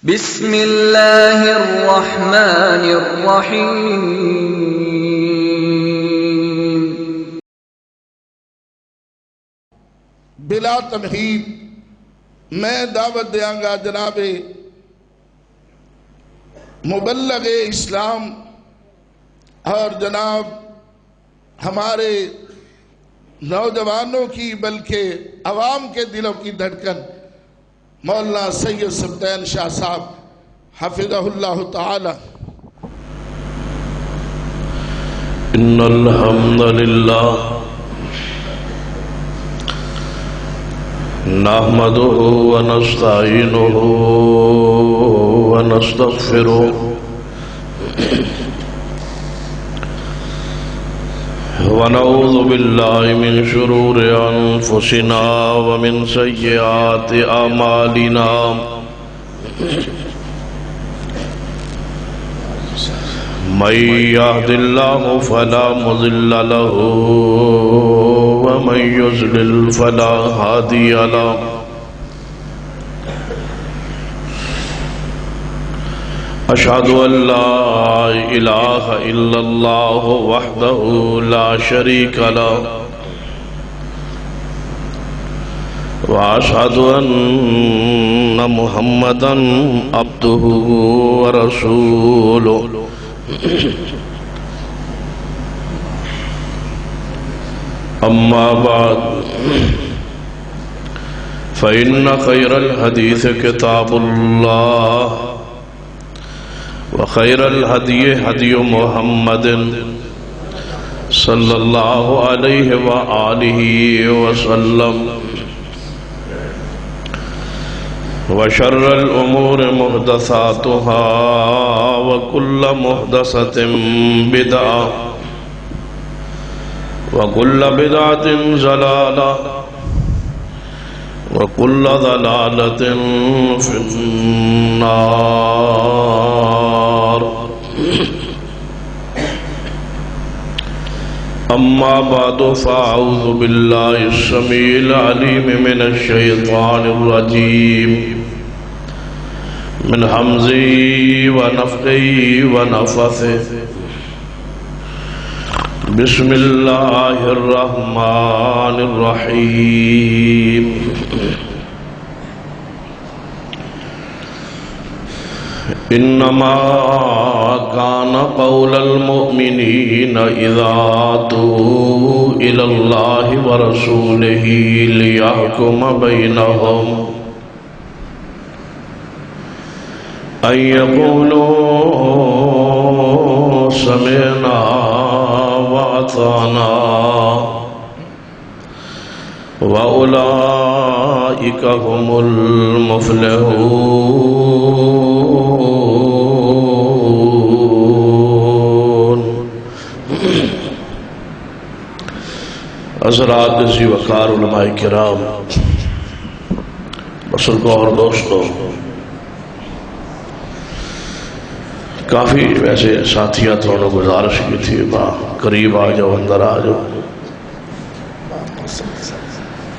بسم اللہ الرحمن الرحیم۔ بلا تمہید میں دعوت دیاں گا جناب مبلغ اسلام اور جناب ہمارے نوجوانوں کی بلکہ عوام کے دلوں کی دھڑکن مولانا سید سبطین شاہ صاحب حفظہ اللہ تعالی۔ ان الحمد للہ نحمده ونستعینه ونستغفره ونعوذ باللہ من شرور انفسنا ومن سیئات اعمالنا من یهد اللہ فلا مضل له ومن یضلل فلا ہادی له اشہد ان لا الہ الا اللہ وحدہ لا شریک له واشہد ان محمدا عبدہ ورسولہ۔ اما بعد فإن خیر الحدیث کتاب اللہ وخیر الہدی ہدی محمد صلی اللہ علیہ وآلہ وسلم وشر الامور محدثاتها وكل محدثة بدعة وكل بدعة ضلالة وكل ضلالة في النار۔ اما بعد فاعوذ باللہ السمیع العلیم من الشیطان الرجیم من حمزه ونفخه ونفثه بسم اللہ الرحمن الرحیم۔ انما كان قول المؤمنین اذا دعوا الى اللہ ورسولہ لیحکم بینہم ان یقولوا سمعنا وأطعنا وأولئك هم المفلحون۔ حضرات عزیز وقار علماء کرام، بزرگوں اور دوستوں، کافی ویسے ساتھیاتوں نے گزارش کی تھی قریب آ جاؤ، اندر آ جاؤ،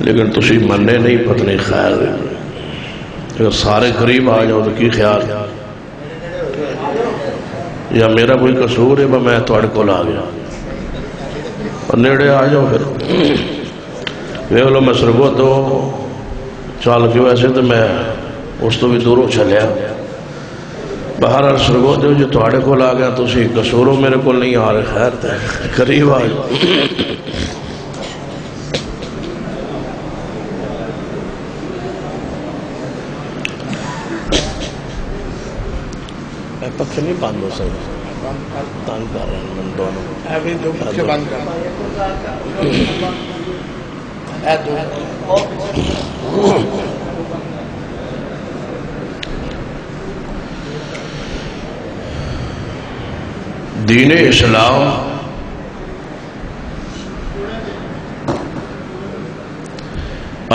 لیکن تسی مننے نہیں پتنی خیر اگر سارے قریب آ جاؤ تو کی خیال یا میرا کوئی قصور ہے میں تھوڑے کو لا گیا اور نیڑے آ جاؤ پھر ویک لو میں سرگو تو چال کے ویسے تو میں اس تو بھی دوروں چلیا باہر سرگو دو جو تھوڑے کو لا گیا تو اسی قصوروں میرے کو نہیں آ رہے خیر تے قریب آ جاؤ۔ پکھے نہیں بند ہو سکتے تنگ کر رہے ہیں من دونوں دین اسلام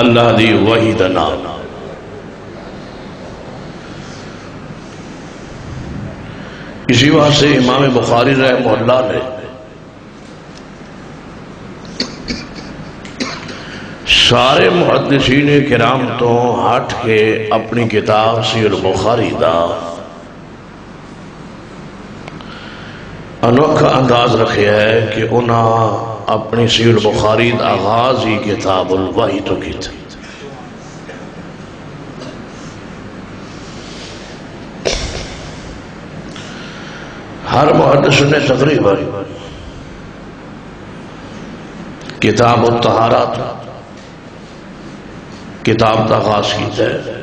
اللہ دی وحی دا نام۔ اسی واسطے امام بخاری رحمہ اللہ نے سارے محدثین کرام تو ہٹ کے اپنی کتاب صحیح البخاری دا انوکھا انداز رکھے ہے کہ انہاں اپنی صحیح البخاری دا آغاز ہی کتاب الوحی تو کی تھی. ہر محدث نے تقریباً کتاب الطہارات کتاب کا آغاز کیتا ہے،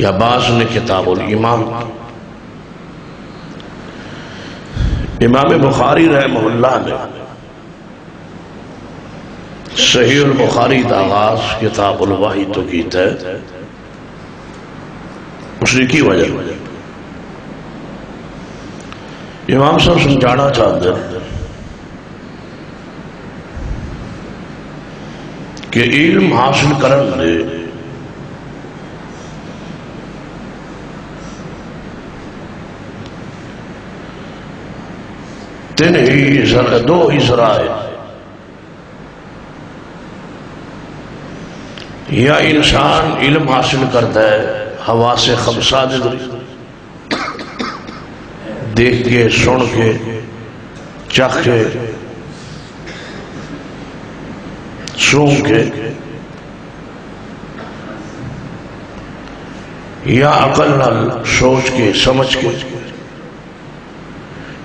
یا بعض نے کتاب الایمان. امام بخاری رحمہ اللہ نے صحیح البخاری کا آغاز کتاب الوحی تو کیتا ہے. اس نے کی وجہ امام صاحب سمجھانا چاہتے ہیں کہ علم حاصل کرن دے دو ہی ذرائع، یا انسان علم حاصل کرتا ہے حواس خمسہ دے ذریعے، دیکھ کے، سن کے، چکھ کے، سون کے، یا عقل نال سوچ کے، سمجھ کے،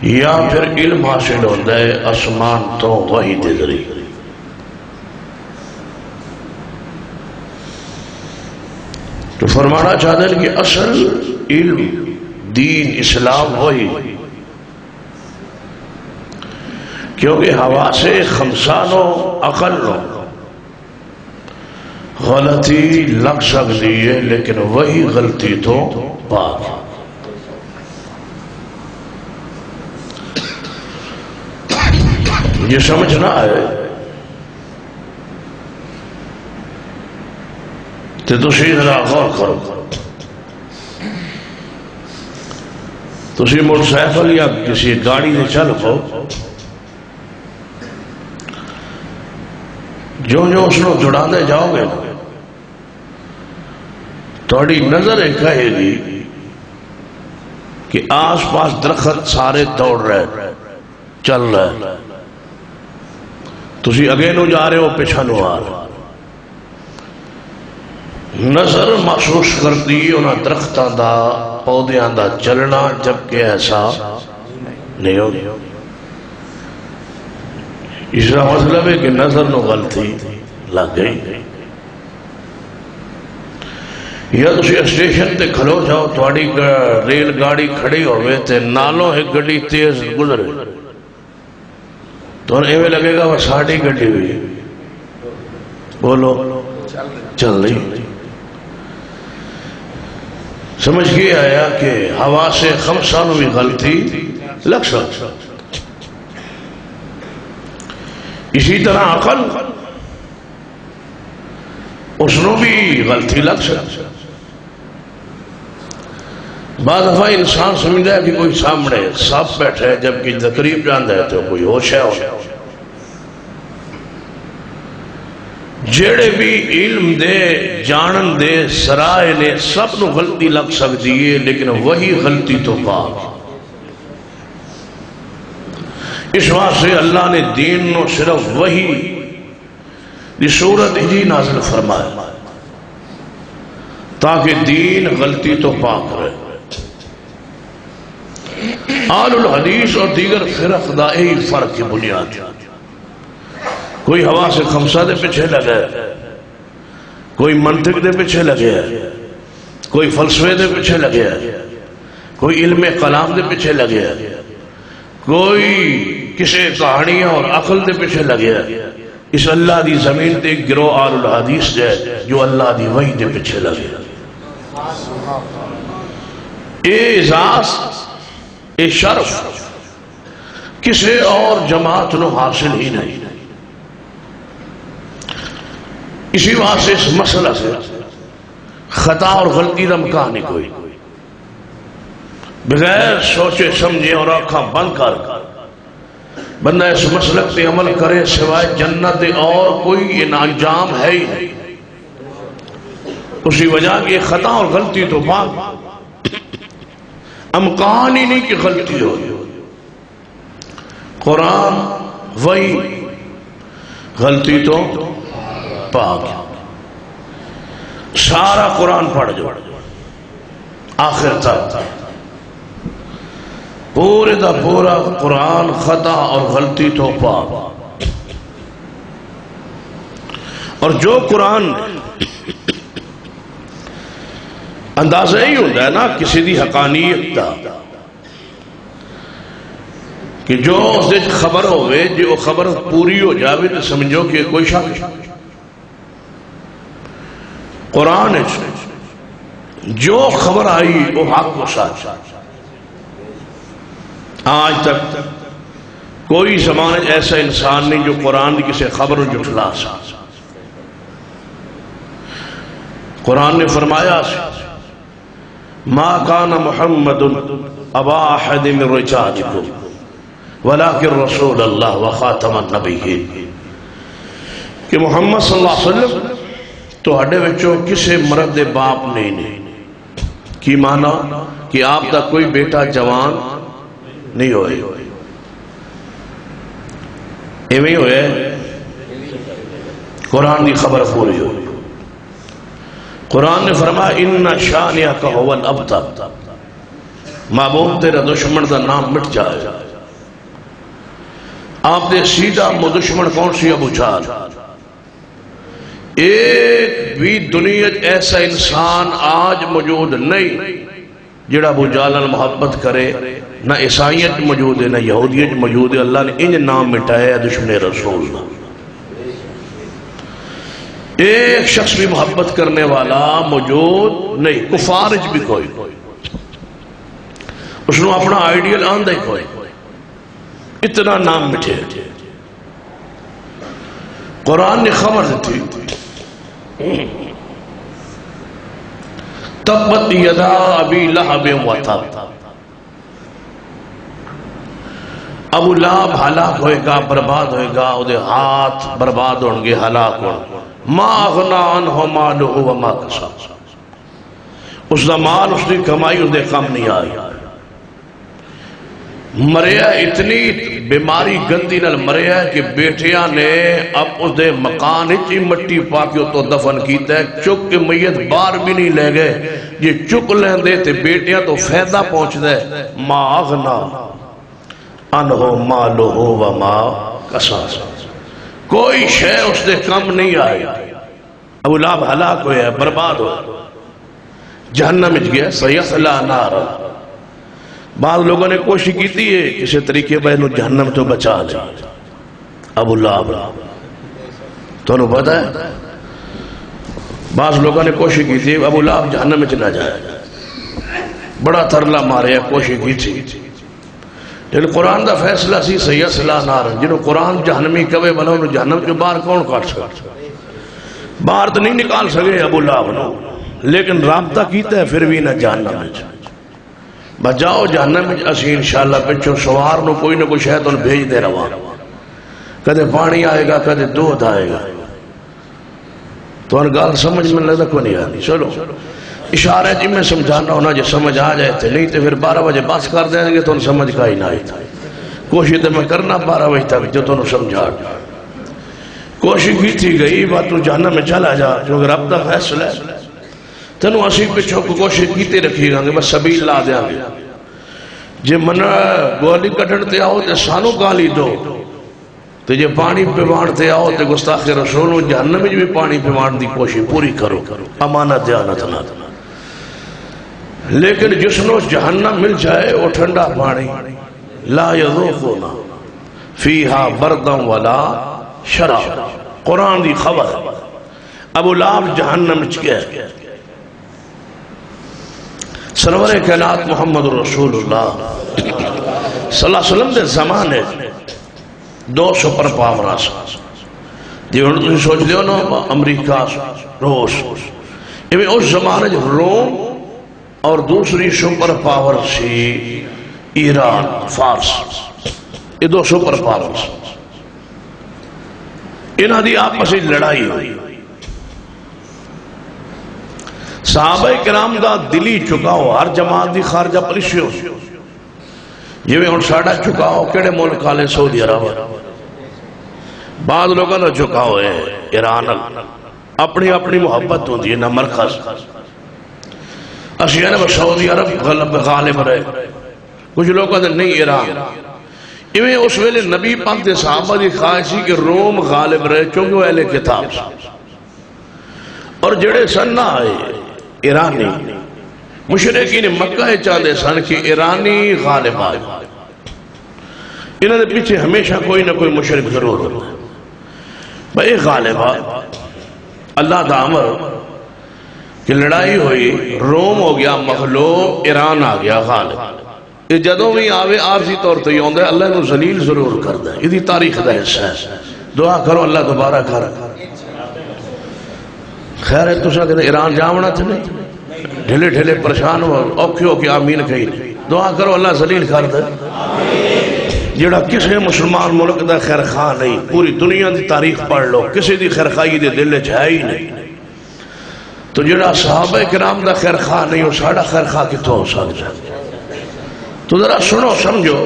یا پھر علم حاصل ہوتا ہے آسمان تو وحی دے ذریعے. تو فرمانا چاہتے ہیں کہ اصل علم دین اسلام وہی، کیونکہ حواس خمسہ نو عقل نو غلطی لگ سکتی ہے لیکن وہی غلطی تو پاک. یہ سمجھنا ہے تو تسی ذرا غور کرو. تسی موٹر سائیکل یا کسی گاڑی سے چل پو، جو اس کو جڑانے جاؤ گے تھوڑی نظر کہے گی کہ آس پاس درخت سارے دوڑ رہے، چل رہے، تسی اگے نو جا رہے ہو، پیچھے نو آ رہے. نظر محسوس کرتی انہاں درختاں دا، پودیاں دا چلنا، جبکہ ایسا نہیں ہو. اس کا مطلب ہے کہ نظر نو غلطی لگ گئی. یا تسی اسٹیشن تے کھلو جاؤ، تھوڑی ریل گاڑی کھڑی ہوئے تے نالوں ایک گڑی تیز گزرے تو ایویں لگے گا وہ ساڑھی گڑی ہوئی، بولو چل رہی. سمجھ کے آیا کہ ہوا سے خمسہ نو بھی غلطی لگ سکتا. اسی طرح عقل اس نو بھی غلطی لگ سکتا. بعض دفعہ انسان سمجھتا ہے کہ کوئی سامنے سانپ بیٹھا ہے، جبکہ قریب جانا ہے تو کوئی ہوش ہے. جڑے بھی علم دے، جانن دے، سرائے نے، سب نو غلطی لگ سکتی ہے لیکن وہی غلطی تو پاک. اس واسطے اللہ نے دین نو صرف وہی دی صورت ہی نازل فرمایا تاکہ دین غلطی تو پاک رہے. آل الحدیث اور دیگر فرق دا یہی فرق کی بنیاد. کوئی ہوا سے خمسہ دے پیچھے لگا ہے، کوئی منطق دے پیچھے لگے ہے، کوئی فلسفے دے پیچھے لگے ہے، کوئی علم کلام دے پیچھے لگے ہے، کوئی کسی کہانیاں اور عقل دے پیچھے لگے ہے. اس اللہ دی زمین تے گروہ آل الحدیث دے جو اللہ دی وحی دے پیچھے لگے. اے اعزاز، اے شرف کسی اور جماعت نو حاصل ہی نہیں. اسی واسطے اس مسئلہ سے خطا اور غلطی کا امکان نہیں کوئی. بغیر سوچے سمجھے اور آنکھاں بند کر بندہ اس مسلک پہ عمل کرے سوائے جنت اور کوئی انجام ہے ہی نہیں. اسی وجہ کی خطا اور غلطی تو پاک، امکان ہی نہیں کہ غلطی ہو. قرآن وہی، غلطی تو پاک. سارا قرآن پڑھ جو آخر تک، پورے دا پورا قرآن خطا اور غلطی تو پاک. اور جو قرآن اندازہ ہی ہوتا ہے نا کسی دی حقانیت دا، کہ جو اس دے خبر ہوئے جو خبر پوری ہو جاوے تو سمجھو کہ کوئی شک. قرآن جو خبر آئی وہ حق و سچ. آج تک کوئی زمانے ایسا انسان نہیں جو قرآن کی کسی خبر جھٹلا سا. قرآن نے فرمایا ما کان محمد ابا احد من رجالکم ولکن رسول اللہ وخاتم النبیین، کہ محمد صلی اللہ علیہ وسلم تو ہڈے وچوں کسے مرد دے باپ نہیں. کی معنی کہ آپ دا کوئی بیٹا جوان نہیں ہوئے. ایویں ہوئے قرآن کی خبر پوری ہوئی. قرآن نے فرمایا ان شانئک هو الابتر، محبوب تیرا دشمن دا نام مٹ جائے. آپ نے سیدھا دشمن کون سی؟ ابو جہل. ایک بھی دنیا ایسا انسان آج موجود نہیں جڑا ابو جہل محبت کرے. نہ عیسائیت موجود ہے نہ یہودیت موجود ہے. اللہ نے انج نام مٹایا دشمن رسول. ایک شخص بھی محبت کرنے والا موجود نہیں. کفارج بھی کوئی، اس نے اپنا آئیڈیل آندہ ہی کوئی. اتنا نام مٹھے. قرآن نے خبر دیتی تبت یدا ابی لہب و تب، ابو لہب ہلاک ہوئے گا، برباد ہوئے گا، وہ ہاتھ برباد ہوں گے، ہلاک ہوں گے. ما اغنا عنہ مالہ وما کسب، اس دا مال اس نے کمائی اس دے کم نہیں آئی. مریا اتنی بیماری گندی نال مریا کہ بیٹیاں نے اب اس دے مکان ہی مٹی پا کے تو دفن کیتا ہے. چک کے میت باہر بھی نہیں لے گئے. یہ چک لیں دے تے بیٹیاں تو فائدہ پہنچ دے. ما اغنا عنہ مالہ وما کسب، کوئی شے اس دے کم نہیں آئی. ابو لہب ہلاک ہویا ہے، برباد ہو جہنم وچ گیا. سیصلی نارا، بعض لوگوں نے کوشش کی ہے کسی طریقے پر انہوں جہنم تو بچا لے. ابو لہب تو انہوں پتا ہے بعض لوگوں نے کوشش کی تھی ابو لہب جہنم میں چلا جائے. بڑا ترلا مارے کوشش کی تھی، لیکن قرآن دا فیصلہ سی سیصلی نارا. جنہوں قرآن جہنمی کبے بنا انہوں جہنم کے باہر کون کاٹ سکتا؟ باہر تو نہیں نکال سکے ابو لہب نو، لیکن رابطہ کیتا ہے پھر بھی نہ جہنم میں بجاؤ. جہنم میں اسی انشاءاللہ پچھو سوار نو کوئی نہ کوئی شیطان بھیج دے رہا. کدے پانی آئے گا کدے دودھ آئے گا. تو ان گال سمجھ میں لگتا کو نہیں آنی. چلو اشارہ جی میں سمجھانا ہونا جو سمجھ آ جائے تھے، نہیں تو پھر 12 بجے بس کر دیں گے تو ان سمجھ کا ہی نہ آئی تھا. کوشش تو میں کرنا 12 بجے تک جو تو سمجھا. کوشش کی تھی گئی بات تو جہنم میں چلا جا کیونکہ رب دا فیصلہ ہے. تنو اسی پچھو کو کوشش کیتے رکھی گا کہ بس سبیل لا دیا گے. جے منہ گولی کٹن تے آؤ تے سانو گالی دو، تو جے پانی پیوان تے آؤ تے گستاخ رسولوں جہنم میں بھی پانی پیوان دی کوشش پوری کرو. امانت دیانت نہ. لیکن جس نو جہنم مل جائے وہ ٹھنڈا پانی لا یذوقون فیہا بردا ولا شراب. قرآن دی خبر. ابو لہب جہنم چ گیا. سرور کائنات محمد رسول اللہ صلی اللہ علیہ وسلم دے زمانے 2 سپر پاور جی ہوں تھی سوچ دیو نا امریکہ روس ایویں اس زمانے روم اور دوسری سپر پاور سی ایران فارس. یہ دو سپر پاورز انہاں دی آپس وچ لڑائی ہوئی صحابہ کرام دا دلی چکاؤ ہر جماعت دی خارجہ پالیسی ہو جویں ہن ساڈا چکاؤ کیڑے ملک والے سعودی عرب بعض لوگوں کا چکاؤ ہے ایران اپنی اپنی محبت ہوتی ہے نہ مرکز اشیاء نے سعودی عرب غالب رہے کچھ لوگوں نے نہیں ایران ایویں اس ویلے نبی پاک دے صحابہ دی خواہشی کہ روم غالب رہے چونکہ وہ اہل کتاب اور جڑے سن نہ آئے ایرانی مشرقین مکہ چاہتے سن کہ ایرانی غالب آئے انہوں نے پیچھے ہمیشہ کوئی نہ کوئی مشرق ضرور ہوتا ہے بھائی غالب آئے اللہ دا امر کہ لڑائی ہوئی روم ہو گیا مغلوب ایران آ گیا غالب یہ جدوں بھی آوے عارضی طور تے یہ ہوندہ ہے اللہ نے ذلیل ضرور کر دے یہ تاریخ دا حصہ ہے دعا کرو اللہ دوبارہ کر خیر ہے تو سا کہ ایران جامنا تھے نہیں ڈھلے ڈھلے پریشان ہو اوکے اوکے آمین کہیں دعا کرو اللہ ذلیل کر دے جڑا کسی مسلمان ملک دا خیر خواہ نہیں پوری دنیا دی تاریخ پڑھ لو کسی دی خیر خواہی دے دل ہے ہی نہیں تو جڑا صحابہ کرام دا خیر خواہ نہیں ہو ساڑا خیر خواہ کتوں ہو سکتا تو ذرا سنو سمجھو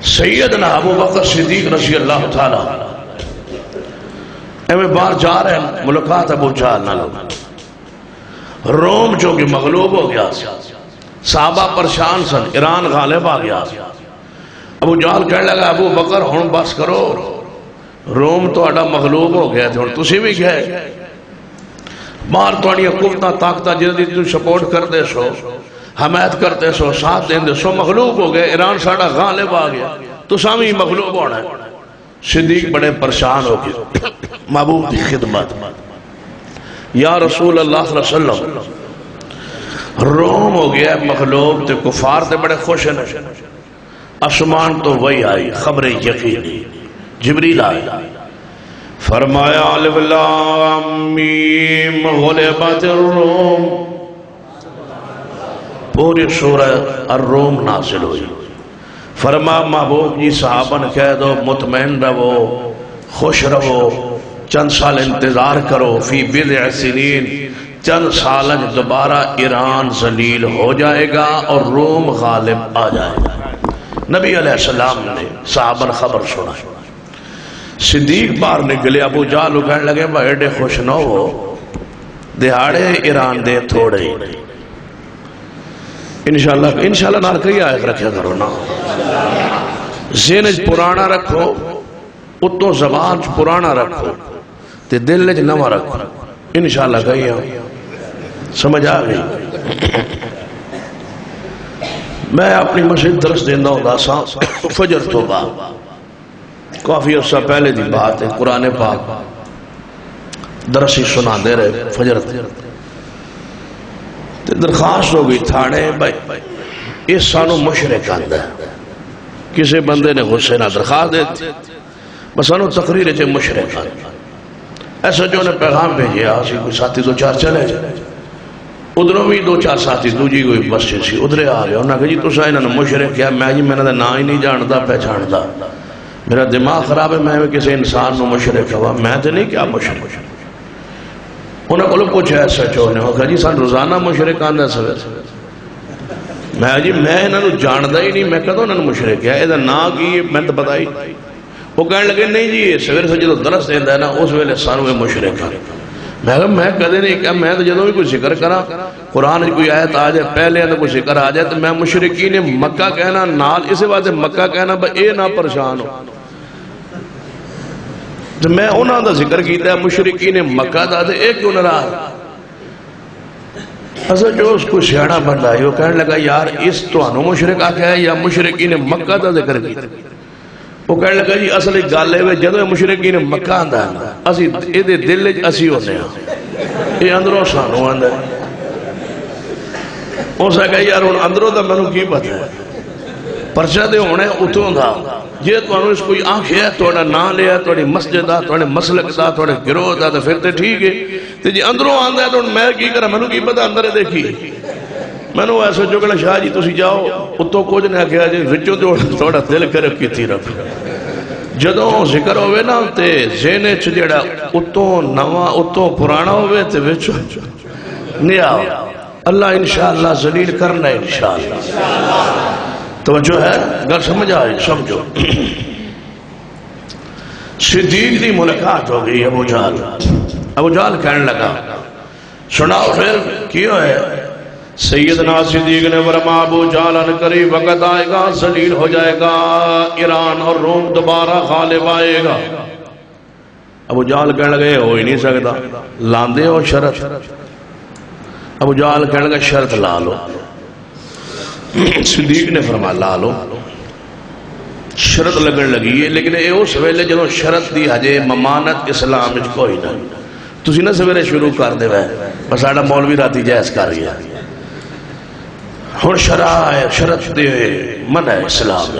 سیدنا ابو بکر صدیق رضی اللہ تعالی ایویں باہر جا رہے ہیں ملاقات ابو جہل نہ لوگ روم جو کہ مغلوب ہو گیا صحابہ پریشان سن ایران غالب آ گیا ابو جہل کہنے لگا ابو بکر ہن بس کرو روم تو اڈا مغلوب ہو گیا تھے تسی بھی گئے باہر توڑی حکومتاں طاقتاں جلدی تو سپورٹ کر دے سو حمایت کرتے سو ساتھ دیں دے سو مغلوب ہو گئے ایران ساڑا غالب آ گیا تو سامی مغلوب ہونا ہے صدیق بڑے پریشان ہو گئے محبوب کی خدمت یا رسول اللہ صلی اللہ علیہ وسلم روم ہو گیا مغلوب تے کفار تے بڑے خوش ہیں آسمان تو وہی آئی خبر یقینی جبریل آئی فرمایا الف لام میم غلبت الروم پوری سورہ الروم نازل ہوئی فرما محبوب جی صحابہ نے کہہ دو مطمئن رہو خوش رہو چند سال انتظار کرو فی بضع سنین چند سال دوبارہ ایران ذلیل ہو جائے گا اور روم غالب آ جائے گا نبی علیہ السلام نے صحابہ نے خبر سنا صدیق بار نکلے ابو جہل کہنے لگے بھائی ایڈے خوش نہ ہو دہاڑے ایران دے تھوڑے ہی انشاءاللہ نار کئی آئے رکھے کرو نا ذہن پرانا رکھو اتو زبان پرانا رکھو تے دل چ نواں رکھو انشاءاللہ کئی آئے سمجھ آ گئی میں اپنی مسجد درس دینا ہوتا سا فجر تو بعد کافی عرصہ پہلے دی بات ہے قرآن پاک درسی سنا دے رہے فجر درخواست ہو گئی تھاڑے بھائی اس سانو مشرک آندہ ہے کسی بندے نے غصے نہ درخواست دیتی بس سانو تقریر چے مشرک آندہ ایسا جو نے پیغام بھیجے آسی کوئی ساتھی دو چار چلے جائے ادھروں بھی دو چار ساتھی دوجی کوئی بس سی ادھرے آ رہے انہوں نے کہا جی تو سا انہوں نے مشرک کیا میں جی میں نے نا ہی نہیں جانتا پہچانتا میرا دماغ خراب ہے میں کسی انسان نو مشرک ہوا میں تو نہیں کیا مشرک انہوں نے پوچھا ایسا چونے ہو کہا جی سان روزانہ مشرک آندہ سویر میں جی میں انہوں نے جانتا ہی نہیں میں کہتا انہوں نے مشرک کیا ایدھا نا کی میں تو بتائی وہ کہنے لگے نہیں جی سویر سے جو درس دیندہ ہے نا اس ویلے سانوے مشرک ہے میں کہتے نہیں کہ میں تو جدوں بھی کوئی ذکر کرا قرآن کوئی آیت آ جائے پہلے تو کوئی ذکر آ جائے تو میں مشرکین مکہ کہنا نال اسی بات ہے مکہ کہنا اے نہ پریشان ہو تو میں انہوں دا ذکر کیتا ہے مشرکین مکہ دا دے ایک کیوں نراز اصل جو اس کو سیاڑا بندہ ہے وہ کہنے لگا یار اس تو انہوں مشرک آکھا ہے یا مشرکین مکہ دا ذکر کیتا وہ کہنے لگا جی اصل ایک گالے ہوئے جدو مشرقین مکہ آندہ ہے اسی ایدے دل اسی ہوتے ہیں یہ اندروں سانو آندہ ہے وہ سا کہا یار اندروں دا منو کی پتہ ہے پرچہ دے ہونے اتوں دا یہ تو انہوں اس کوئی آنکھ ہے توڑا نا لیا توڑی مسجد دا توڑی مسلک دا توڑی گروہ دا تو پھر تے ٹھیک ہے تو جی اندروں آندہ ہے تو میں کی کرا منو کی پتہ اندر دیکھی میں نے ایسا جو کہ شاہ جی تسی جاؤ اتوں کچھ نہیں کیا جی وچوں جو تھوڑا دل کر کیتی رکھ جدوں ذکر ہوئے نا تے ذہن وچ جڑا اتوں نواں اتوں پرانا ہوئے تے وچ نیا اللہ انشاءاللہ ذلیل کرنا ہے انشاءاللہ توجہ ہے گل سمجھ آئے سمجھو صدیق دی ملاقات ہو گئی ابو جہل کہنے لگا سناؤ پھر کیوں ہے سیدنا صدیق نے فرمایا ابو جہل قریب وقت آئے گا ذلیل ہو جائے گا ایران اور روم دوبارہ غالب آئے گا ابو جہل کہنے لگے ہو ہی نہیں سکتا لاندے ہو شرط ابو جہل کہنے لگا شرط لا لو صدیق نے فرمایا لا لو شرط لگن لگی ہے لیکن اے اس ویلے جنہوں شرط دی ہجے ممانت اسلام وچ کوئی نہ تسی نہ سویرے شروع کر دے بس ساڈا مولوی راتی جائز کر رہی ہے ہن شرط دے منع ہے اسلام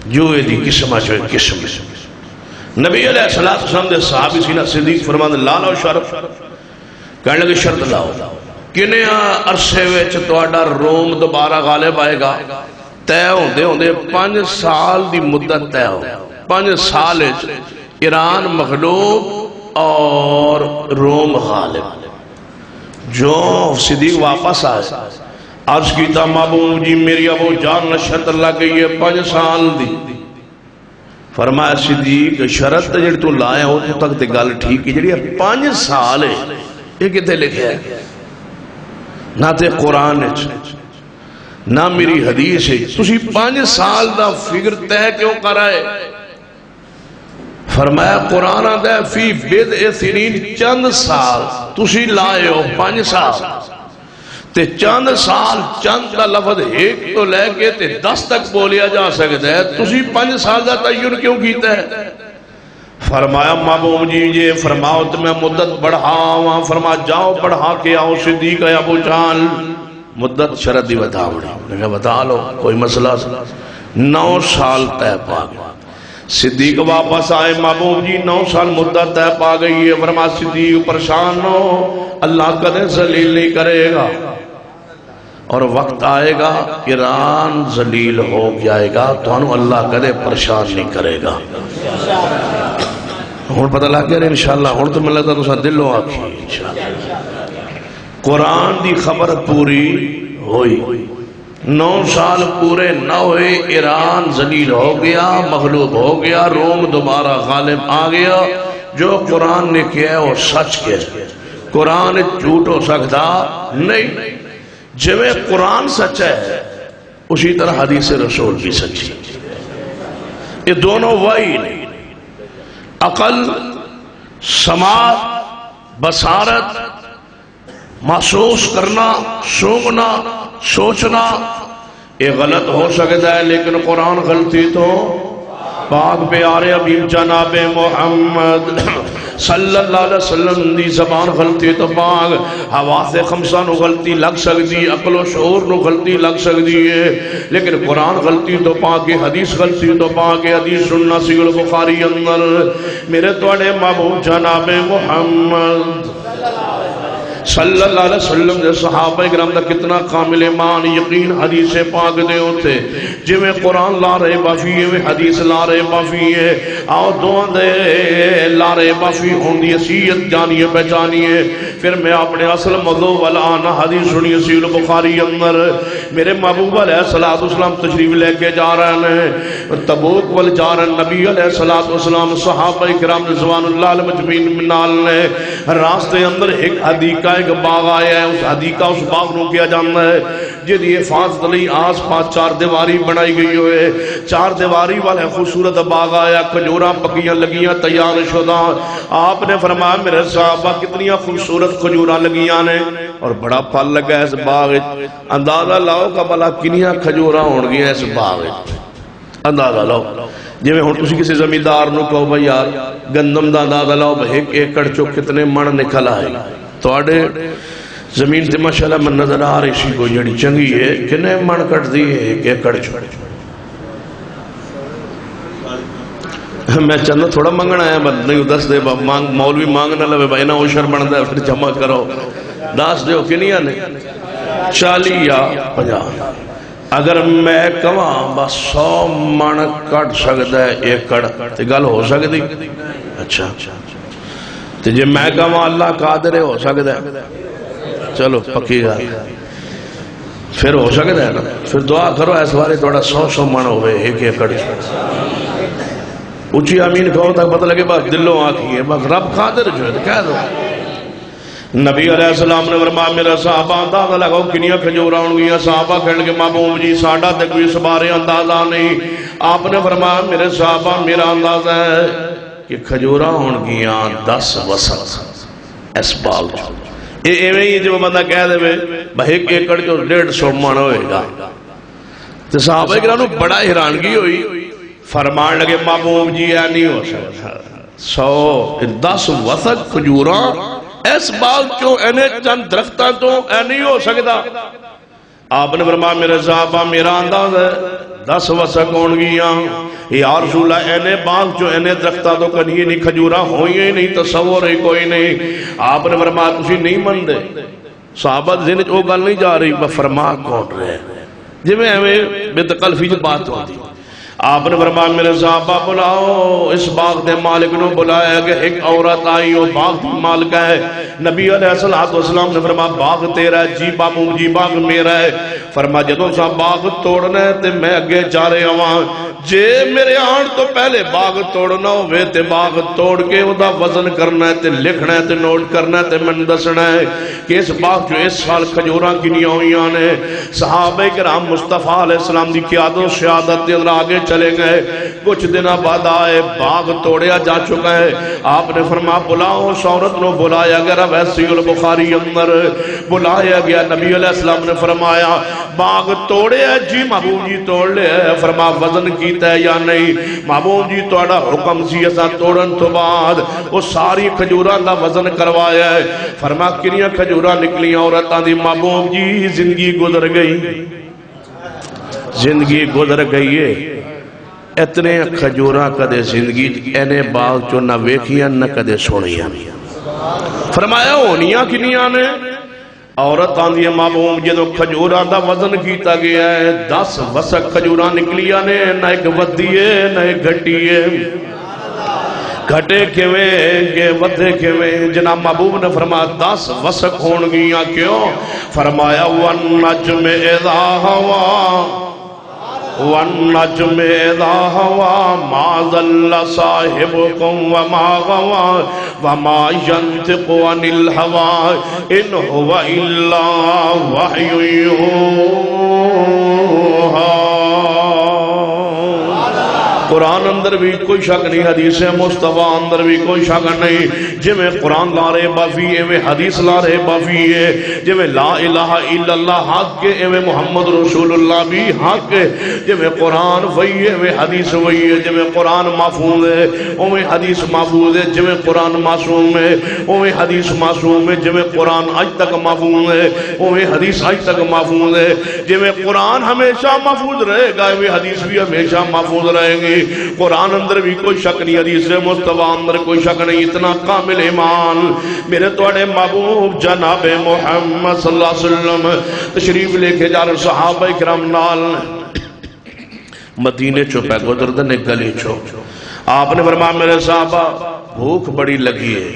جو دی قسم ہے قسم نبی علیہ السلام دے صحابی سینہ صدیق فرماندے لا لو شرط کہنے لگے شرط لاؤ کنے عرصے وچ تہاڈا روم دوبارہ غالب آئے گا طے ہوندے ہوندے 5 سال دی مدت طے ہو 5 سال ایران مغلوب اور روم غالب جو صدیق واپس آئے عرض کیتا محبوب جی میری ابو جان شرط لگ گئی ہے 5 سال دی فرمایا صدیق شرط جڑی تو لایا ہو تو تک تے گل ٹھیک ہے جڑی 5 سال ہے یہ کتے لکھیا ہے نہ تے قرآن نہ میری حدیث ہے تسی 5 سال دا فکر طے کیوں کرائے فرمایا قرآن آدھا ہے فی بدء سنین چند سال تسی لائے ہو 5 سال تے چند سال چند دا لفظ ایک تو لے کے تے 10 تک بولیا جا سکتا ہے تسی 5 سال دا تعین کیوں کیتا ہے فرمایا محبوب جی یہ فرماؤ تو میں مدت بڑھاواں فرما جاؤ بڑھا کے آؤ صدیق ہے ابو جہل مدت شرط دی بتا بتا لو کوئی مسئلہ 9 سال طے پا گیا صدیق واپس آئے محبوب جی 9 سال مدت طے پا گئی ہے فرما صدیق پریشان ہو اللہ کدے ذلیل نہیں کرے گا اور وقت آئے گا ایران ذلیل ہو جائے گا تو انہوں اللہ کدے پریشان نہیں کرے گا ہون پتہ لگ گیا انشاءاللہ ہون تو ملتا تو ساتھ دلوں آکھی انشاءاللہ قرآن دی خبر پوری ہوئی 9 سال پورے نہ ہوئے ایران ذلیل ہو گیا مغلوب ہو گیا روم دوبارہ غالب آ گیا جو قرآن نے کیا ہے وہ سچ کیا قرآن جھوٹ ہو سکتا نہیں جویں قرآن سچ ہے اسی طرح حدیث رسول بھی سچی یہ دونوں وحی نہیں عقل سماعت بصارت محسوس کرنا سونگنا سوچنا یہ غلط ہو سکتا ہے لیکن قرآن غلطی تو پاک پیارے حبیب جناب محمد صلی اللہ علیہ وسلم دی زبان غلطی تو پاک حواس خمسہ نو غلطی لگ سکتی عقل و شعور نو غلطی لگ سکتی ہے لیکن قرآن غلطی تو پاک حدیث غلطی تو پاک حدیث سننا صحیح البخاری اندر میرے توڑے محبوب جناب محمد صلی اللہ علیہ وسلم دے صحابہ اکرام دا کتنا کامل ایمان یقین حدیث پاک دے ہوتے جویں قرآن لا رہے بافی ہے حدیث لا رہے بافی ہے آؤ دعا دے لا رہے بافی ہوندی حسیت جانیے پہچانیے پھر میں اپنے اصل موضوع والا آنا حدیث سنی صحیح البخاری اندر میرے محبوب علیہ السلام تشریف لے کے جا رہے ہیں تبوک وال جا رہے ہیں نبی علیہ السلام صحابہ اکرام رضوان اللہ علیہ مجمعین منال نے راستے اندر ایک حدیقہ ایک باغ آیا ہے اس حدیقہ اس باغ نو کیا جانا ہے جدی حفاظت لئی آس پاس 4 دیواری بنائی گئی ہوئے 4 دیواری والے خوبصورت باغ آیا کھجوراں پکیاں لگیاں تیار شدہ آپ نے فرمایا میرے صحابہ کتنی خوبصورت کھجوراں لگیاں نے اور بڑا پھل لگا ہے اس باغ اندازہ لاؤ کہ بھلا کنیاں کھجوراں ہون گیا اس باغ اندازہ لاؤ جی میں ہوں تسی کسی زمیندار نو کہو بھائی یار گندم دا اندازہ لاؤ بھائی 1 ایکڑ چو کتنے من نکل آئے تو آڑے زمین تے ماشاءاللہ من نظر آ رہی سی کوئی جڑی چنگی ہے کنے من کٹ دی ہے 1 ایکڑ چو میں چند تھوڑا منگنا ہے بس نہیں دس دے مولوی مانگنا لے بھائی نا اوشر بن دے پھر جمع کرو داس دے ہو کنیا نے 40 یا 50 اگر میں کہاں بس 100 من کٹ سکتا ہے ایکڑ تو گل ہو سکتی؟ اچھا تو جی میں کہاں اللہ قادر ہے ہو سکتا ہے؟ چلو پکی گل پھر ہو سکتا ہے نا. پھر دعا کرو اس بارے تھوڑا 100 من ہوئے ایک ایکڑ اچھی آمین کہو تک پتہ لگے بس دلوں آنکھی ہے بس رب قادر جو ہے تو کہہ دو. نبی علیہ السلام نے فرمایا میرا صحابہ اندازہ لگاؤ کنیاں کھجوراں ہوں گیاں. صحابہ کہنے کے محبوب جی ساڑھا تک کوئی اس بارے اندازہ نہیں. آپ نے فرمایا میرے صحابہ میرا اندازہ ہے کہ کھجوراں ہوں گیاں 10 وسط اس بال جو ایویں ہی جو بندہ کہہ دے بھائی ایک ایکڑ جو 150 من ہوئے گا تو صحابہ کرام بڑا حیرانگی ہوئی. فرمان لگے محبوب جی یہ نہیں ہو سکتا 10 وسط کھجوراں اس بال چو اینے چند درختہ تو اے نہیں ہو سکتا. آپ نے فرمایا میرے صحابہ میرا انداز ہے 10 وسق ہون گیاں یا رسول اللہ اینے بال چو اینے درختہ تو کنی نہیں کھجورا ہوئی ہی نہیں تصور ہی کوئی نہیں. آپ نے فرمایا تسی نہیں من دے صحابہ ذہن چو گل نہیں جا رہی فرما کون رہے جی میں ہمیں بتقلفی جو بات ہوتی. آپ نے فرمایا میرے صحابہ بلاؤ اس باغ دے مالک نو بلایا کہ ایک عورت آئی وہ باغ دی مالک ہے. نبی علیہ السلام نے فرمایا باغ تیرا ہے؟ جی بابو جی باغ میرا ہے. فرمایا جدوں سا باغ توڑنا ہے تے میں اگے جا رہے ہوں جے میرے آن تو پہلے باغ توڑنا ہوئے تے باغ توڑ کے وہ دا وزن کرنا ہے تے لکھنا ہے تے نوٹ کرنا ہے تے من دسنا ہے کہ اس باغ جو اس سال کھجوراں کنیاں ہوئیاں نے. صحابہ کرام مصطفیٰ علیہ السلام دی قیادت و سیادت دے اندر آگے چلے گئے. کچھ دنہ بعد آئے باغ توڑیا جا چکا ہے. آپ نے فرمایا بلاؤ اس عورت نو بلایا گیا ویسی البخاری اندر بلایا گیا. نبی علیہ السلام نے فرمایا باغ توڑے ہے؟ جی محبوب جی توڑ لے ہے. فرمایا وزن کیتا ہے یا نہیں؟ محبوب جی توڑا حکم سی ایسا توڑن تو بعد وہ ساری کھجوراں دا وزن کروایا ہے. فرمایا کنیاں کھجوراں نکلیاں عورتاں دی؟ محبوب جی زندگی گزر گئی زندگی گزر گئی ہے. اتنے کھجوراں کدے زندگی اینے بال چو نہ ویکھیاں نہ کدے سنیاں. فرمایا ہونیاں کنیاں نے؟ عورت آندھی محبوب جدو کھجوراں دا وزن کیتا گیا ہے 10 وسق کھجوراں نکلیاں نے. نہ ایک ودی ہے نہ ایک گھٹی ہے. گھٹے کیویں گے ودے کیویں؟ جناب محبوب نے فرمایا 10 وسق ہون گیاں. کیوں؟ فرمایا والنجم اذا ہوا والنجم اذا ہوا ما ضل صاحبكم وما غوا وما ينطق عن الهوى ان هو الا وحي يوحى. قرآن اندر بھی کوئی شک نہیں، حدیث مصطفیٰ اندر بھی کوئی شک نہیں. جی میں قرآن لا رہے بافی ہے میں حدیث لا رہے بافی ہے. جی میں لا الہ الا اللہ حق کے میں محمد رسول اللہ بھی حق ہے. جی میں قرآن وہی ہے میں حدیث وہی ہے. جی میں قرآن محفوظ ہے او میں حدیث محفوظ ہے. جی میں قرآن معصوم ہے او میں حدیث معصوم ہے. جی میں قرآن آج تک محفوظ ہے او میں حدیث آج تک محفوظ ہے. جی میں قرآن ہمیشہ محفوظ رہے گا میں حدیث بھی ہمیشہ محفوظ رہے گی. قرآن اندر بھی کوئی شک نہیں، حدیث مصطفیٰ اندر کوئی شک نہیں. اتنا کامل ایمان میرے توڑے محبوب جناب محمد صلی اللہ علیہ وسلم تشریف لے کے جا رہے صحابہ کرام نال مدینے چو پہ گزردن ایک گلی چو. آپ نے فرمایا میرے صحابہ بھوک بڑی لگی ہے.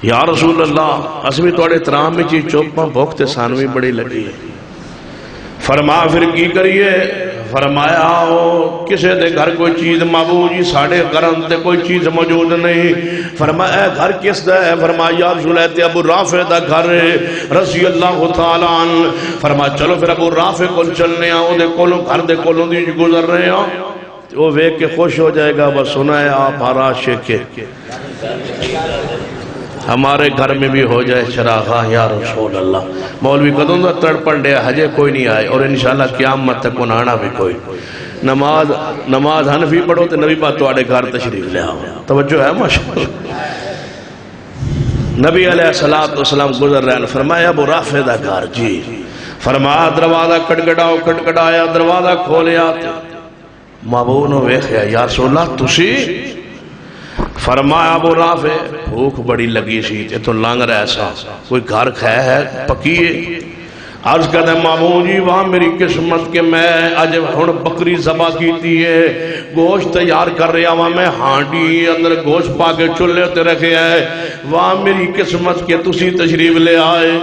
یا رسول اللہ اسمی توڑے ترام میں چیز چوپاں بھوک تے سانوی بڑی لگی ہے. فرمایا پھر کی کریے؟ فرمایا آؤ کسے دے گھر کوئی چیز محبوب جی ساڑھے گھرن تے کوئی چیز موجود نہیں. فرمایا اے گھر کس دا ہے؟ فرمایا یا رسول اللہ ابو رافع دا گھر رضی اللہ تعالیٰ عنہ. فرمایا چلو پھر ابو رافع کل چلنے آؤ دے کولوں گھر دے کولوں دی گزر رہے ہیں. وہ ویک کے خوش ہو جائے گا بس سنا ہے آپ آراش کے ہمارے گھر میں بھی ہو جائے چراغاں یا رسول اللہ. مولوی قدوں دا تڑ پڑھے حجے کوئی نہیں آئے اور انشاءاللہ قیامت تک انہانا بھی کوئی. نماز حنفی پڑھو تے نبی بات تو آڑے گھر تشریف لے آؤ. توجہ ہے ماشاءاللہ. نبی علیہ السلام گزر رہے ہیں. فرمایا ابو رافع دا گھر جی. فرمایا دروازہ کٹکٹاؤ. کٹکٹایا دروازہ کھولیا. محبوب نو ویکھیا یا رسول اللہ تسی؟ فرمایا ابو رافع بھوک بڑی لگی سی تے تو لنگ رہا سا کوئی گھر کھایا ہے پکیے؟ عرض کرتے ہیں معمول جی وہاں میری قسمت کہ میں اج ہن بکری ذبح کیتی ہے، گوشت تیار کر رہا ہوں، میں ہانڈی اندر گوشت پا کے چولہے تے رکھے ہے، وہاں میری قسمت کہ تسی تشریف لے آئے،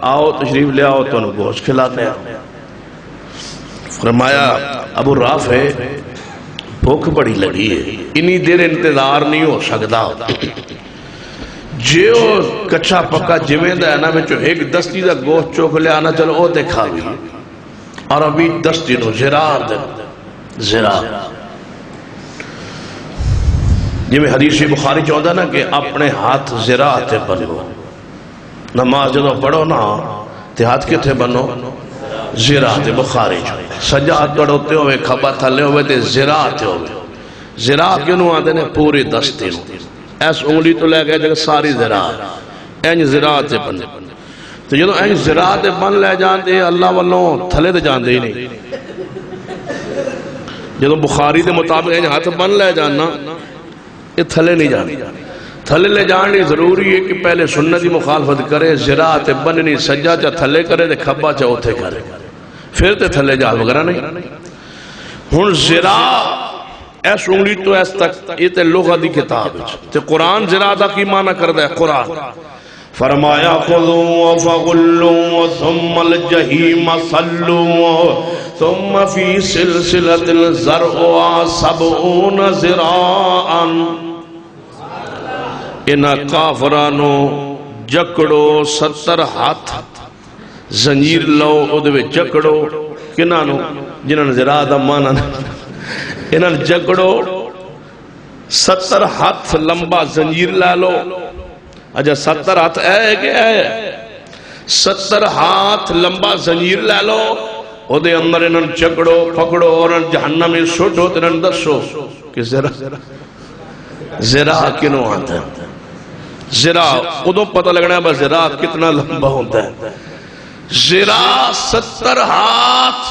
آؤ تشریف لے آؤ تو گوشت کھلاتے ہیں۔ فرمایا ابو رافع بھوک بڑی لگی ہے، انی دیر انتظار نہیں ہو سکتا، جو کچھا پکا جویں دا ہے نا بچو ایک دستی دا گوشت چوک لے آنا چلو او دیکھا بھی، اور ابھی دستی نو زراعت جویں حدیث بخاری چاہتا نا کہ اپنے ہاتھ زراعت بنو، نماز جدو پڑھو نا تے ہاتھ کتھے بنو، زراعت بخاری سجاد پڑھوتے ہوئے کھبا تھلے ہوئے تے زراعت ہوئے، زراعت کیوں آتے نے پوری دستی نو، ایس انگلی تو لے گئے جگہ ساری زراعت اینج زراعت سے بن، تو جدو اینج زراعت بن لے جاندے اللہ والوں تھلے دے جاندے ہی نہیں، جدو بخاری دے مطابق اینج ہاتھ بن لے جانا یہ تھلے نہیں جانے، تھلے لے جانے ضروری ہے کہ پہلے سنتی مخالفت کرے، زراعت بننی سجا چا تھلے کرے تے کھبا چا اوتھے کرے، پھر تے تھلے جا وغیرہ نہیں۔ ہن زراعت ایس انگلی تو ایس تک یہ تے لغہ دی کتاب تے قرآن زراعت کی معنی کردہ ہے قرآن، فرمایا خذوا فغلوا ثم الجحیم صلوا ثم فی سلسلۃ ذرعها 70 ذراعا، انہا کافرانو جکڑو 70 ہاتھ زنجیر لو ادھے جکڑو کنانو جنہاں زراعت مانا انہاں جکڑو 70 ہاتھ لمبا زنجیر لے لو، اجا 70 ہاتھ ہے کہ ہے 70 ہاتھ لمبا زنجیر لے لو ادھے اندر انہاں جکڑو پکڑو اور جہنم میں سوٹو تے انہاں دسو کہ زراعت کنو آتا ہے، زراعت ادھو پتہ لگنا ہے بس زراعت کتنا لمبا ہوتا ہے، زراعت 70 ہاتھ،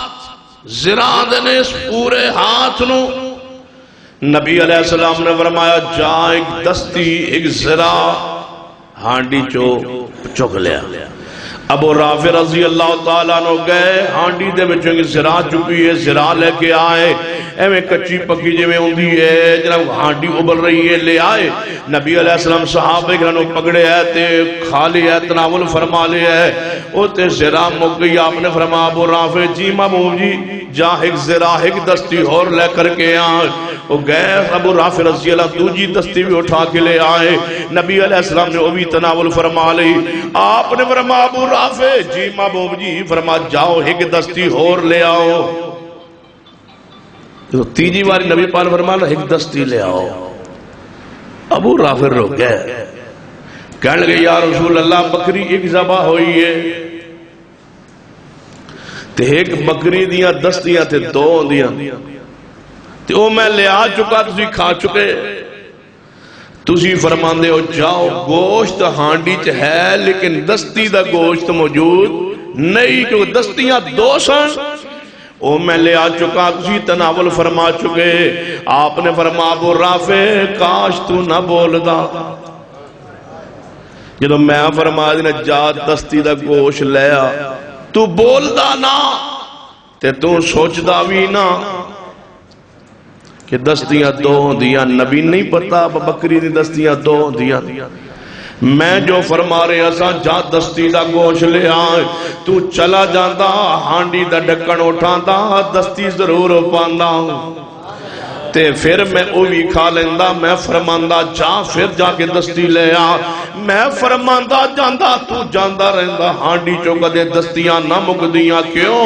زراعت نے اس پورے ہاتھ نو نبی علیہ السلام نے فرمایا جا ایک دستی ایک زراعت ہانڈی چوک لیا، ابو رافع رضی اللہ تعالیٰ نو گئے ہانڈی دے بچوں کی زراعت چکی ہے، زراعت لے کے آئے، ایویں کچی پکی جی میں ہوندی ہے جناب ہانڈی ابل رہی ہے، لے آئے نبی علیہ السلام صحابہ گرانو پکڑے ہے تے کھالی ہے تناول فرما لے ہے، او تے زراعت مک گئی، آپ نے فرما ابو رافع جی محبوب جی جا ایک زراعت ایک دستی اور لے کر کے آئے، وہ گئے ابو رافع رضی اللہ دوجی دستی بھی اٹھا کے لے آئے، نبی علیہ السلام نے وہ بھی تناول فرما لی، آپ نے فرما ابو رافع جی محبوب جی فرما جاؤ ایک دستی اور لے آؤ، تو تیجی باری نبی پاک فرمانا ایک دستی لے آؤ، ابو رافع رو گئے کہنے لگے یا رسول اللہ بکری ایک ذبح ہوئی ہے، تے ایک بکری دیاں دستیاں تے دو دیاں تے او میں لے آ چکا تسی کھا چکے، تسی فرمان دے ہو جاؤ گوشت ہانڈی چ ہے لیکن دستی دا گوشت موجود نہیں، کیونکہ دستیاں دو سن، او میں لے آ چکا تسی تناول فرما چکے، آپ نے فرما ابو رافع کاش تو نہ بول دا، جدو میں فرما دینا جا دستی دا گوشت لیا تو بول دا نا تے تو سوچ دا بھی نا کہ دستیاں دو دیاں، نبی نہیں پتا بکری دی دستیاں دو دیاں، میں جو فرما رہے ہیں جا دستی دا گوشت لے آئے، تو چلا جاندہ ہانڈی دا ڈکن اٹھاندہ دستی ضرور پاندہ تے پھر میں اوی کھا لیندہ، میں فرماندہ جا پھر جا کے دستی لے آ، میں فرماندہ جاندہ تو جاندہ رہندہ ہانڈی چوکہ دے دستیاں نہ مکدیاں، کیوں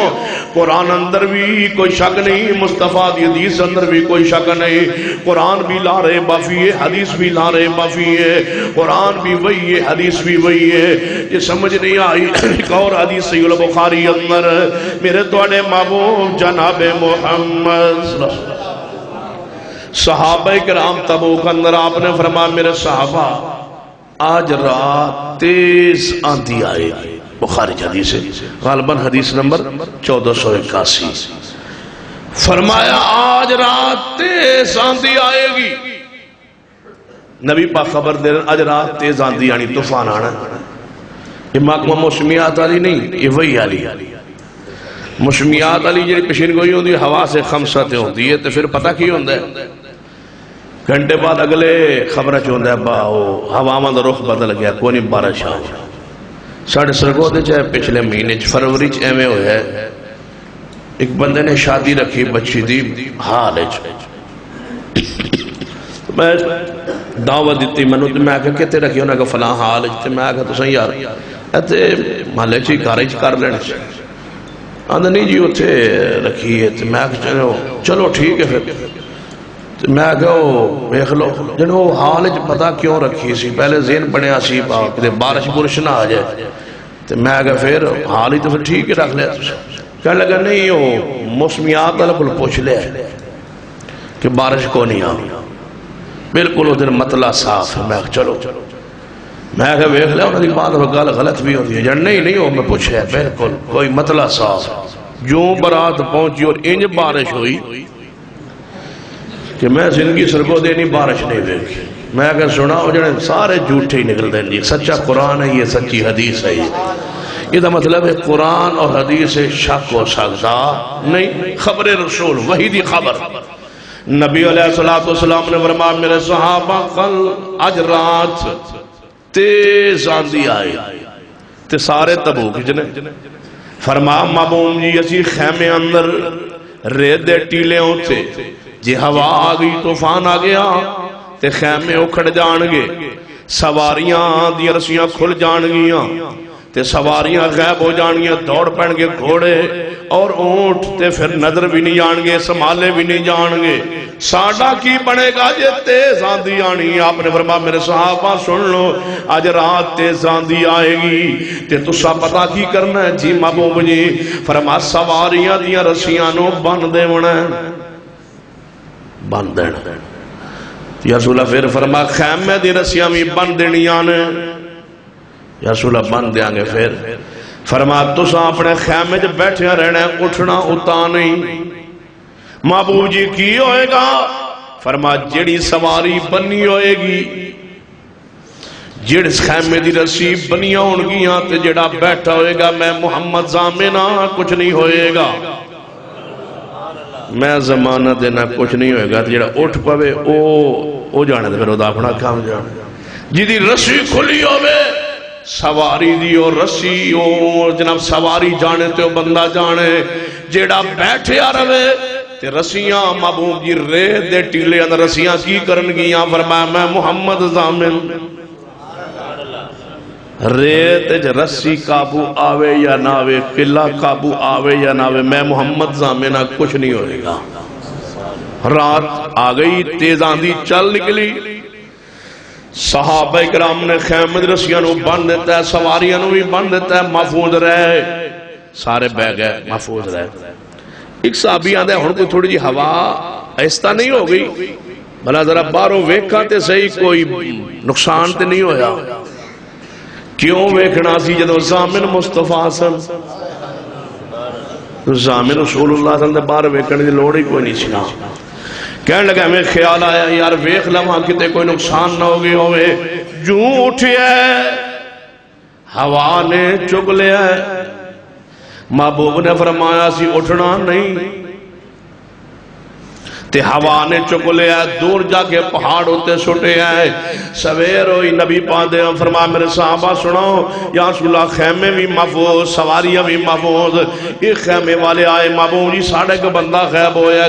قرآن اندر بھی کوئی شک نہیں، مصطفیٰ دی حدیث اندر بھی کوئی شک نہیں، قرآن بھی لا رہے بافی ہے، حدیث بھی لا رہے بافی ہے، قرآن بھی وہی ہے حدیث بھی وہی ہے، یہ سمجھ نہیں آئی ایک اور حدیث صحیح البخاری اندر میرے توڑے محبوب جناب محمد صلی اللہ علیہ وسلم صحابہ کرام تبوک اندر آپ نے فرمایا میرے صحابہ آج رات تیز آندھی آئے گی، بخاری حدیث ہے غالباً حدیث نمبر 1481، فرمایا آج رات تیز آندھی آئے گی، نبی پاک خبر دے رہے آج رات تیز آندھی آنی طوفان آنا، یہ محکمہ موسمیات والی نہیں، یہ وہی والی موسمیات والی جی پیشین گوئی ہوتی ہے، ہوا سے خمساتیں ہوتی ہے، تو پھر پتہ کی ہوتا ہے گھنٹے بعد اگلے خبر چاہتا ہے ہوا دا رخ بدل گیا، کوئی نہیں بارش آ گیا. ساڑھے سرگودے چاہے پچھلے مہینے فروری ایویں ہویا ہے، ایک بندے نے شادی رکھی بچی دی حال ہے، میں دعوت دیتی منو تو میں کہا کتے رکھی، انہوں نے کہا فلاں حال ہے، میں کہا تو صحیح یار ایتے محلے چی کارج کر لینے سے آندھا نہیں جی اتھے رکھی ہے. میں کہا چلو ٹھیک ہے پھر میں کہا ویکھ لو جنہوں حال پتہ کیوں رکھی سی، پہلے ذہن بنیا سی کہ بارش بورش نہ آ جائے، تو میں کہا پھر حال ہی تو پھر ٹھیک ہے رکھ لیا. کہنے لگا نہیں وہ موسمیات والا کل پوچھ لیا کہ بارش کو نہیں آ بالکل ادھر مطلع صاف ہے. میں کہا چلو میں کہا ویکھ لیا انہوں نے بات گل غلط بھی ہوتی ہے جن نہیں وہ میں پوچھا بالکل کوئی مطلع صاف. جو برات پہنچی اور انج بارش ہوئی کہ میں زندگی سرگودے نہیں بارش نہیں دیکھی. میں کہا سنا ہو جانے سارے جھوٹے ہی نکل دیں جی، سچا قرآن ہے یہ، سچی حدیث ہے یہ دا مطلب ہے قرآن اور حدیث سے شک ہو سکتا نہیں. خبر رسول وحی دی خبر. نبی علیہ السلام نے فرمایا میرے صحابہ کل آج رات تیز آندھی آئی تے سارے تبوک جنے فرمایا معبوم جی اسی خیمے اندر ریت دے ٹیلے ہوتے جی ہوا آ گئی طوفان آ گیا تے خیمے اکھڑ جان گے، سواریاں دی رسیاں کھل جان گیاں تے سواریاں غائب ہو جان گیا، دوڑ پڑ گے گھوڑے اور اونٹ تے پھر نظر بھی نہیں جان گے، سنبھالے بھی نہیں جان گے. ساڈا کی بنے گا جے تیز آندھی آنی؟ آپ نے فرمایا میرے صحابہ سن لو آج رات تیز آندھی آئے گی تے تسا پتہ کی کرنا ہے جی محبوب جی؟ فرمایا سواریاں دیاں رسیاں نو بن دیونا بن دینا. یا رسول اللہ پھر فرمایا خیمے دی رسیاں بھی بن دینیاں نے. یا رسول اللہ بن دیاں گے. پھر فرمایا تسا اپنے خیمے جب بیٹھے رہنا ہے، اٹھنا اتا نہیں. محبوب جی کی ہوئے گا؟ فرمایا جیڑی سواری بنی ہوئے گی، جیڑ خیمے دی رسی بنیاں ہونگیاں تے جیڑا بیٹھا ہوئے گا میں محمد زامنہ کچھ نہیں ہوئے گا، میں زمانہ دینا کچھ نہیں ہوئے گا. جیڑا اٹھ پوے او جانے دے پھر ادا اپنا کام جانے. جی دی رسی کھلی ہوئے سواری دی اور رسی اور جناب سواری جانے تے بندہ جانے، جیڑا بیٹھے آ رہے تے رسیاں محبوب جی ریت دے ٹیلے اندر رسیاں کی کرن گیاں. فرمایا میں محمد ضامن. ریت جے رسی قابو آوے یا نہ آوے، قلعہ قابو آوے یا نہ آوے، میں محمد ضامنہ کچھ نہیں ہوئے گا. رات آ گئی، تیز آندھی چل نکلی، صحابہ اکرام نے خیمے دی رسیاں نو بن دیتا ہے، سواریاں نو بھی بن دیتا ہے، محفوظ رہے. سارے بہ گئے محفوظ رہے. ایک صحابی آندے ہن کوئی تھوڑی جی ہوا ایستا نہیں ہو گئی، بھلا ذرا باہروں ویکھا تے صحیح کوئی نقصان تے نہیں ہویا. کیوں ویکھنا سی جدوں ضامن مصطفیٰ سن، ضامن رسول اللہ صلی اللہ علیہ وسلم باہر ویکھنے دی لوڑ ہی کوئی نہیں سی. کہنے لگا ہمیں خیال آیا یار ویکھ لواں کتے کوئی نقصان نہ ہو گئی ہوئے. جو اٹھیا ہوا نے چگ لیا. محبوب نے فرمایا سی اٹھنا نہیں تے ہوا نے چک لیا، دور جا کے پہاڑ ہوتے سٹے آئے. سویر ہوئی نبی پاک دے فرمایا میرے صحابہ سنو یا رسول اللہ خیمے بھی محفوظ، سواریاں بھی محفوظ. ایک خیمے والے آئے، محبوب جی ساڑھے کو بندہ غیب ہویا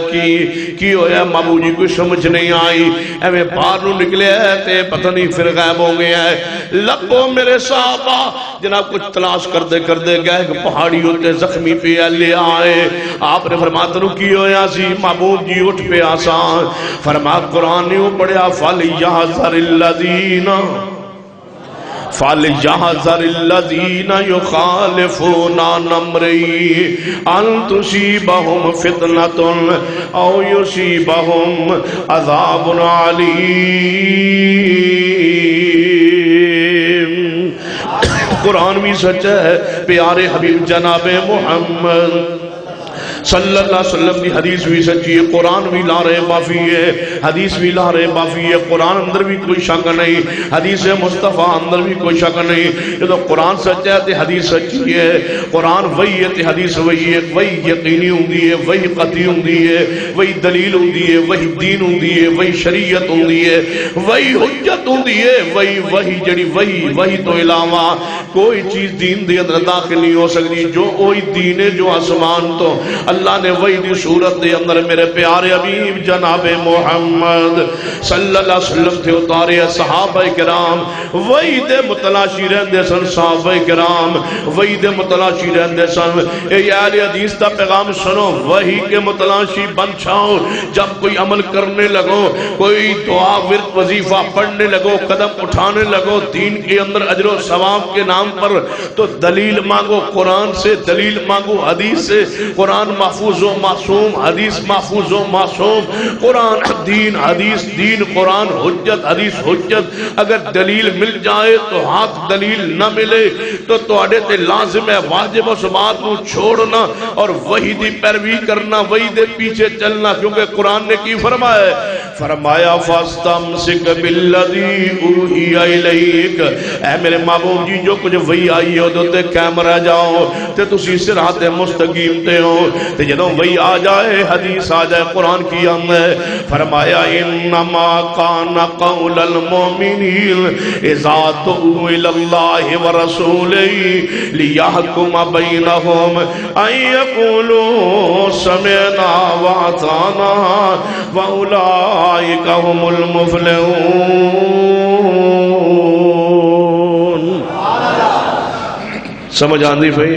کی ہویا؟ محبوب جی کوئی سمجھ نہیں آئی، ایویں باہر نو نکلے تے پتہ نہیں پھر غیب ہو گیا ہے. لگو میرے صحابہ جناب کچھ تلاش کردے گئے کہ پہاڑی ہوتے زخمی پہ لے آئے. آپ نے فرمایا تنو کی ہویا سی؟ محبوب جی اٹھ پہ آسان. فرما قرآن نے پڑھیا فَلْيَحْذَرِ الَّذِينَ يُخَالِفُونَ عَنْ أَمْرِهِ أَن تُصِيبَهُمْ فِتْنَةٌ أَوْ يُصِيبَهُمْ عَذَابٌ عَلِيمٌ. قرآن بھی سچ ہے. پیارے حبیب جناب محمد صلی اللہ علیہ وسلم کی حدیث بھی سچی ہے، قرآن بھی لا رہے معافی ہے، حدیث بھی لا رہے معافی ہے، قرآن اندر بھی کوئی شک نہیں، حدیث مصطفیٰ اندر بھی کوئی شک نہیں۔ جب قرآن سچا ہے تو حدیث سچی ہے، قرآن وہی ہے تو حدیث وہی ہے، وہی یقینی ہوندی ہے، وہی قطعی ہوندی ہے، وہی دلیل ہوندی ہے، وہی دین ہوندی ہے، وہی شریعت ہوندی ہے، وہی حجت ہوندی ہے، وہی جڑی وہی تو علاوہ کوئی چیز دین دے اندر داخل نہیں ہو سکتی۔ جو وہی دین ہے جو آسمان تو اللہ نے وہی دی صورت دے اندر میرے پیارے حبیب جناب محمد صلی اللہ علیہ وسلم تھے اتارے۔ صحابہ کرام وہی دے متلاشی رہندے سن، صحابہ کرام وہی دے متلاشی رہندے سن۔ اے اہل حدیث دا پیغام سنو، وہی کے متلاشی بن جاؤ۔ جب کوئی عمل کرنے لگو، کوئی دعا ورد وظیفہ پڑھنے لگو، قدم اٹھانے لگو دین کے اندر اجر و ثواب کے نام پر، تو دلیل مانگو قرآن سے، دلیل مانگو حدیث سے۔ قرآن محفوظ و معصوم، حدیث محفوظ و معصوم، قرآن دین، حدیث دین، قرآن حجت، حدیث حجت۔ اگر دلیل مل جائے تو ہاتھ، دلیل نہ ملے تو تواڈے تے لازم ہے واجب اس بات کو چھوڑنا اور وہی دی پیروی کرنا، وہی دے پیچھے چلنا، کیونکہ قرآن نے کی فرمایا ہے، فرمایا فاستمسک بالذی اوحی الیک، اے میرے محبوب جی جو کچھ وہی آئی ہو تے قائم رہ جاؤ تے تسی صراط مستقیم تے ہو۔ تے جدوں وہی آ جائے، حدیث آ جائے، قرآن کی آمد ہے، فرمایا انما کان قول المؤمنین اذا دعوا الی اللہ ورسولہ لیحکم بینہم ان یقولوا سمعنا واطعنا واولئک هم المفلحون۔ سمجھ آندی بھائی؟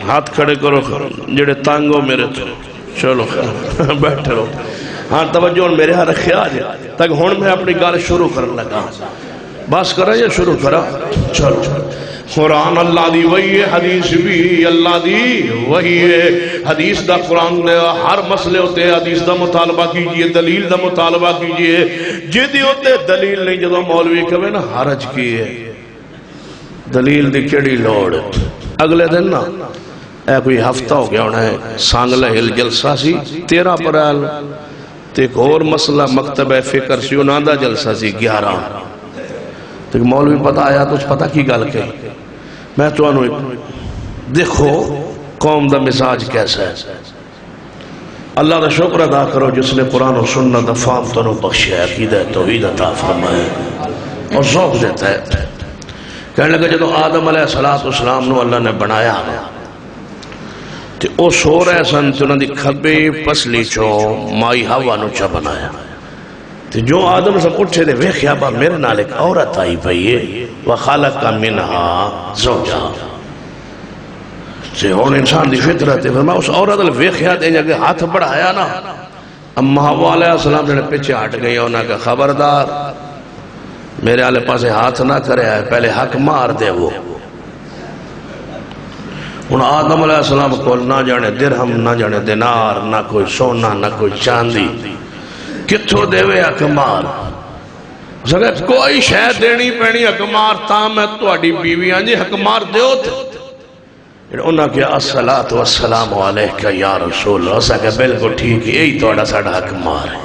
ہاتھ کھڑے کرو جڑے تانگ ہو میرے تو، چلو بیٹھے رہو۔ ہاں توجہ میرے ہاں رکھیا جائے تک ہون میں اپنی گال شروع کرنے لگا۔ بس کریں یا شروع کرا؟ چلو۔ قرآن اللہ دی وہی ہے، حدیث بھی اللہ دی وہی ہے۔ حدیث دا قرآن دے ہر مسئلے ہوتے ہیں، حدیث دا مطالبہ کیجئے، دلیل دا مطالبہ کیجئے۔ جدی ہوتے دلیل نہیں، جدو مولوی کہے نا حرج کی ہے، دلیل دی کیڑی لوڑ۔ اگلے دن نا اے کوئی ہفتہ ہو گیا ہونا ہے، سانگلہ ہل جلسہ سی 13 اپریل تے ایک اور مسئلہ مکتبہ فکر سی انہاں دا جلسہ سی 11۔ تو مولوی پتہ آیا تو اس پتہ کی گل کہی، میں تو انہوں دیکھو قوم دا مزاج کیسا ہے۔ اللہ دا شکر ادا کرو جس نے قرآن و سنت دا فہم تو انہوں بخشیا ہے، عقیدہ توحید عطا فرمائے اور ذوق دیتا ہے۔ کہنے لگا جدو آدم علیہ السلام نو اللہ نے بنایا تے او سو رہے سن تے انہاں دی کھبے پسلی چو مائی ہوا نو چا بنایا۔ تے جو آدم سب اٹھے دے ویکھیا با میرے نال ایک عورت آئی پئی ہے، وخلق منہا زوجہا۔ تے ہن انسان دی فطرت ہے، فرمایا اس عورت ال ویکھیا تے جے ہاتھ بڑھایا نا، اما حوا علیہ السلام نے پیچھے ہٹ گئی، انہاں کہ خبردار میرے آلے پاسے ہاتھ نہ کرے ہے، پہلے حق مار دے وہ۔ ان آدم علیہ السلام کو نہ جانے درہم، نہ جانے دینار، نہ کوئی سونا، نہ کوئی چاندی، کتھو دے وے حق مار۔ کوئی شاید دینی پینی حق مار، تا میں تو اڈی بیویاں جی حق مار دیو تھے۔ انہاں کہ الصلاۃ والسلام علیکہ یا رسول اللہ، اسا کہ بالکل ٹھیک ہے، یہی تو اڈا ساڑا حق مار ہے۔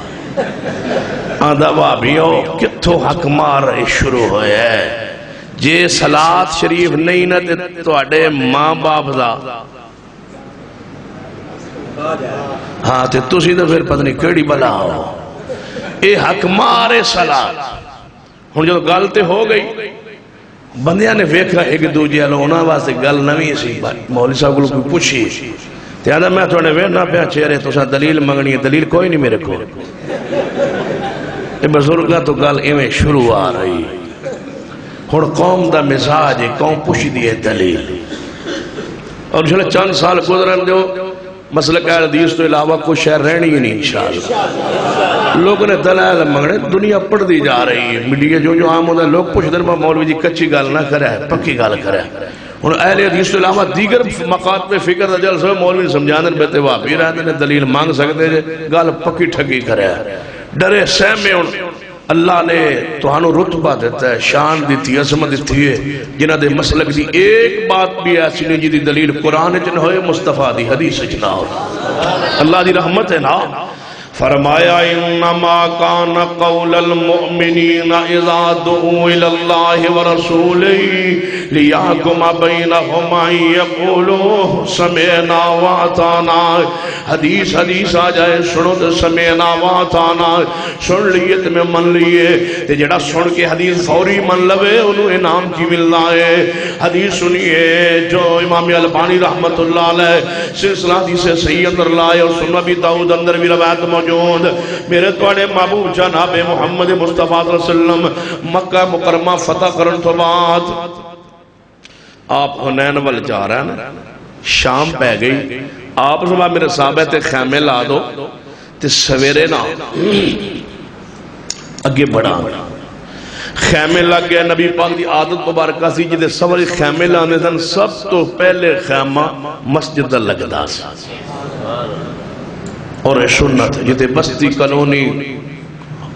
آدھا بابیو کتھو حق مار شروع ہوئے ہے، جے صلاة شریف نہیں نہ تو اڈے ماں باپ دا، ہاں تے تسی تو پھر پتہ نہیں کیڑی بلا ہو، اے حق مار صلاة۔ ہن جو گلتے ہو گئی، بندیاں نے ویکھا ایک دوجے لو انہاں واسطے گل نویں سی، مولوی صاحب کو کوئی پوچھی تے آدھا میں تھوڑے ویرنا پیا چہرے تو سا دلیل منگنی ہے، دلیل کوئی نہیں میرے کو۔ بزرگاں تو گل ایویں شروع آ رہی، ہن قوم دا مزاج ہے، قوم پوچھ دی ہے دلیل۔ اور جھلے چند سال گزرن دیو، مسلک اہل حدیث تو علاوہ کوئی شہر رہنی ہی نہیں انشاءاللہ۔ لوگوں نے دلائل منگنے، دنیا پڑھ دی جا رہی ہے، میڈیا جو عام ہوتا ہے، لوگ پوچھ دن میں مولوی جی کچی گل نہ کرے، پکی گل کرے۔ ہن اہل حدیث تو علاوہ دیگر مقات پہ فکر دا جلسہ مولوی سمجھانے بیتے وہابی رہتے ہیں، دلیل مانگ سکتے ہیں، گل پکی ٹھگی کرے، ڈرے سہمے ہن اللہ نے تہانوں رتبہ دیتا ہے، شان دیتی ہے، عظمت دیتی ہے، جنہ دے مسلک دی ایک بات بھی ایسی نہیں جی دی دلیل قرآن چ نہ ہوئے، مصطفیٰ دی حدیث چ نہ ہو۔ اللہ دی رحمت ہے نا۔ فرمایا انما کان قول المؤمنین اذا دعوا الی اللہ ورسولہ لیحکم بینہم ان یقولوا سمعنا واطعنا۔ حدیث آ جائے سنو تو سمعنا واطعنا، سن لیے تو میں من لیے، تے جڑا سن کے حدیث فوری من لوے انہوں انعام کی ملنا ہے۔ حدیث سنیے جو امام البانی رحمت اللہ علیہ سلسلہ حدیث صحیح اندر لائے اور سنن ابی داؤد اندر بھی روایت موجود۔ میرے توڑے محبوب جناب محمد مصطفیٰ صلی اللہ علیہ وسلم مکہ مکرمہ فتح کرن تو بعد آپ حنین وال جا رہے ہیں، شام پہ گئی، آپ صبح میرے صحابہ تے خیمے لا دو تے سویرے نا اگے بڑھا خیمے لگ گیا۔ نبی پاک دی عادت مبارکہ سی جدے سوری خیمے لانے دن سب تو پہلے خیمہ مسجد لگدا سی، اور سنت جتے بستی کلونی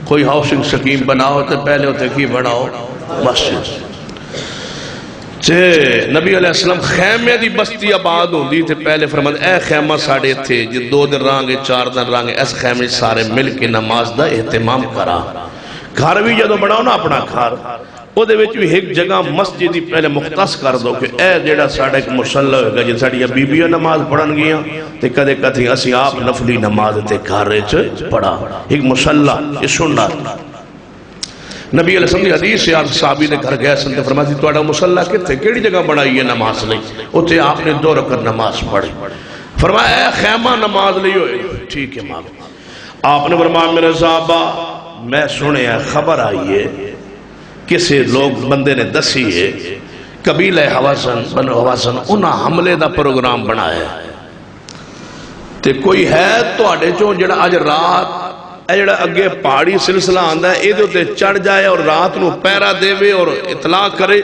کوئی ہاؤسنگ سکیم بناؤ تو پہلے ہوتے کی بڑھاؤ مسجد۔ نبی علیہ السلام خیمے دی بستی آباد ہوندی تھے، پہلے فرماتے اے خیمہ ساڑے تھے جی 2 دن رانگے 4 دن رانگے، اس خیمے سارے مل کے نماز دا اہتمام کرا۔ گھر بھی جدو بڑھاؤ نا اپنا گھر، او دے وچ بھی ایک جگہ مسجد پہلے مختص کر دو کہ اے جیڑا ساڑھے ایک مسلح ہوگا جن ساڑھیا بی بیوں نماز پڑھن گیا تے کدے کتھی اسی آپ نفلی نماز تے گھر رچ پڑھا، ایک مسلح یہ سننا۔ نبی علیہ السلام کی حدیث سے آپ صحابی نے گھر گیا سنتے فرماتی تو اڑا مسلح کتے کیڑی جگہ بڑھائی ہے نماز لئی، اتے آپ نے 2 رکعت نماز پڑھی۔ فرمایا اے خیمہ نماز لئی ہوئے، ٹھیک ہے ماں۔ آپ نے فرمایا میرے صحابہ میں سنے خبر آئی ہے کسی لوگ بندے نے دسی ہے قبیلہ حوازن بن حوازن انہاں حملے دا پروگرام بنایا تے کوئی ہے تو آڑے چون جڑا آج رات جڑا اگے پہاڑی سلسلہ آندہ ہے ایدھے تے چڑھ جائے اور رات نو پیرا دے اور اطلاع کرے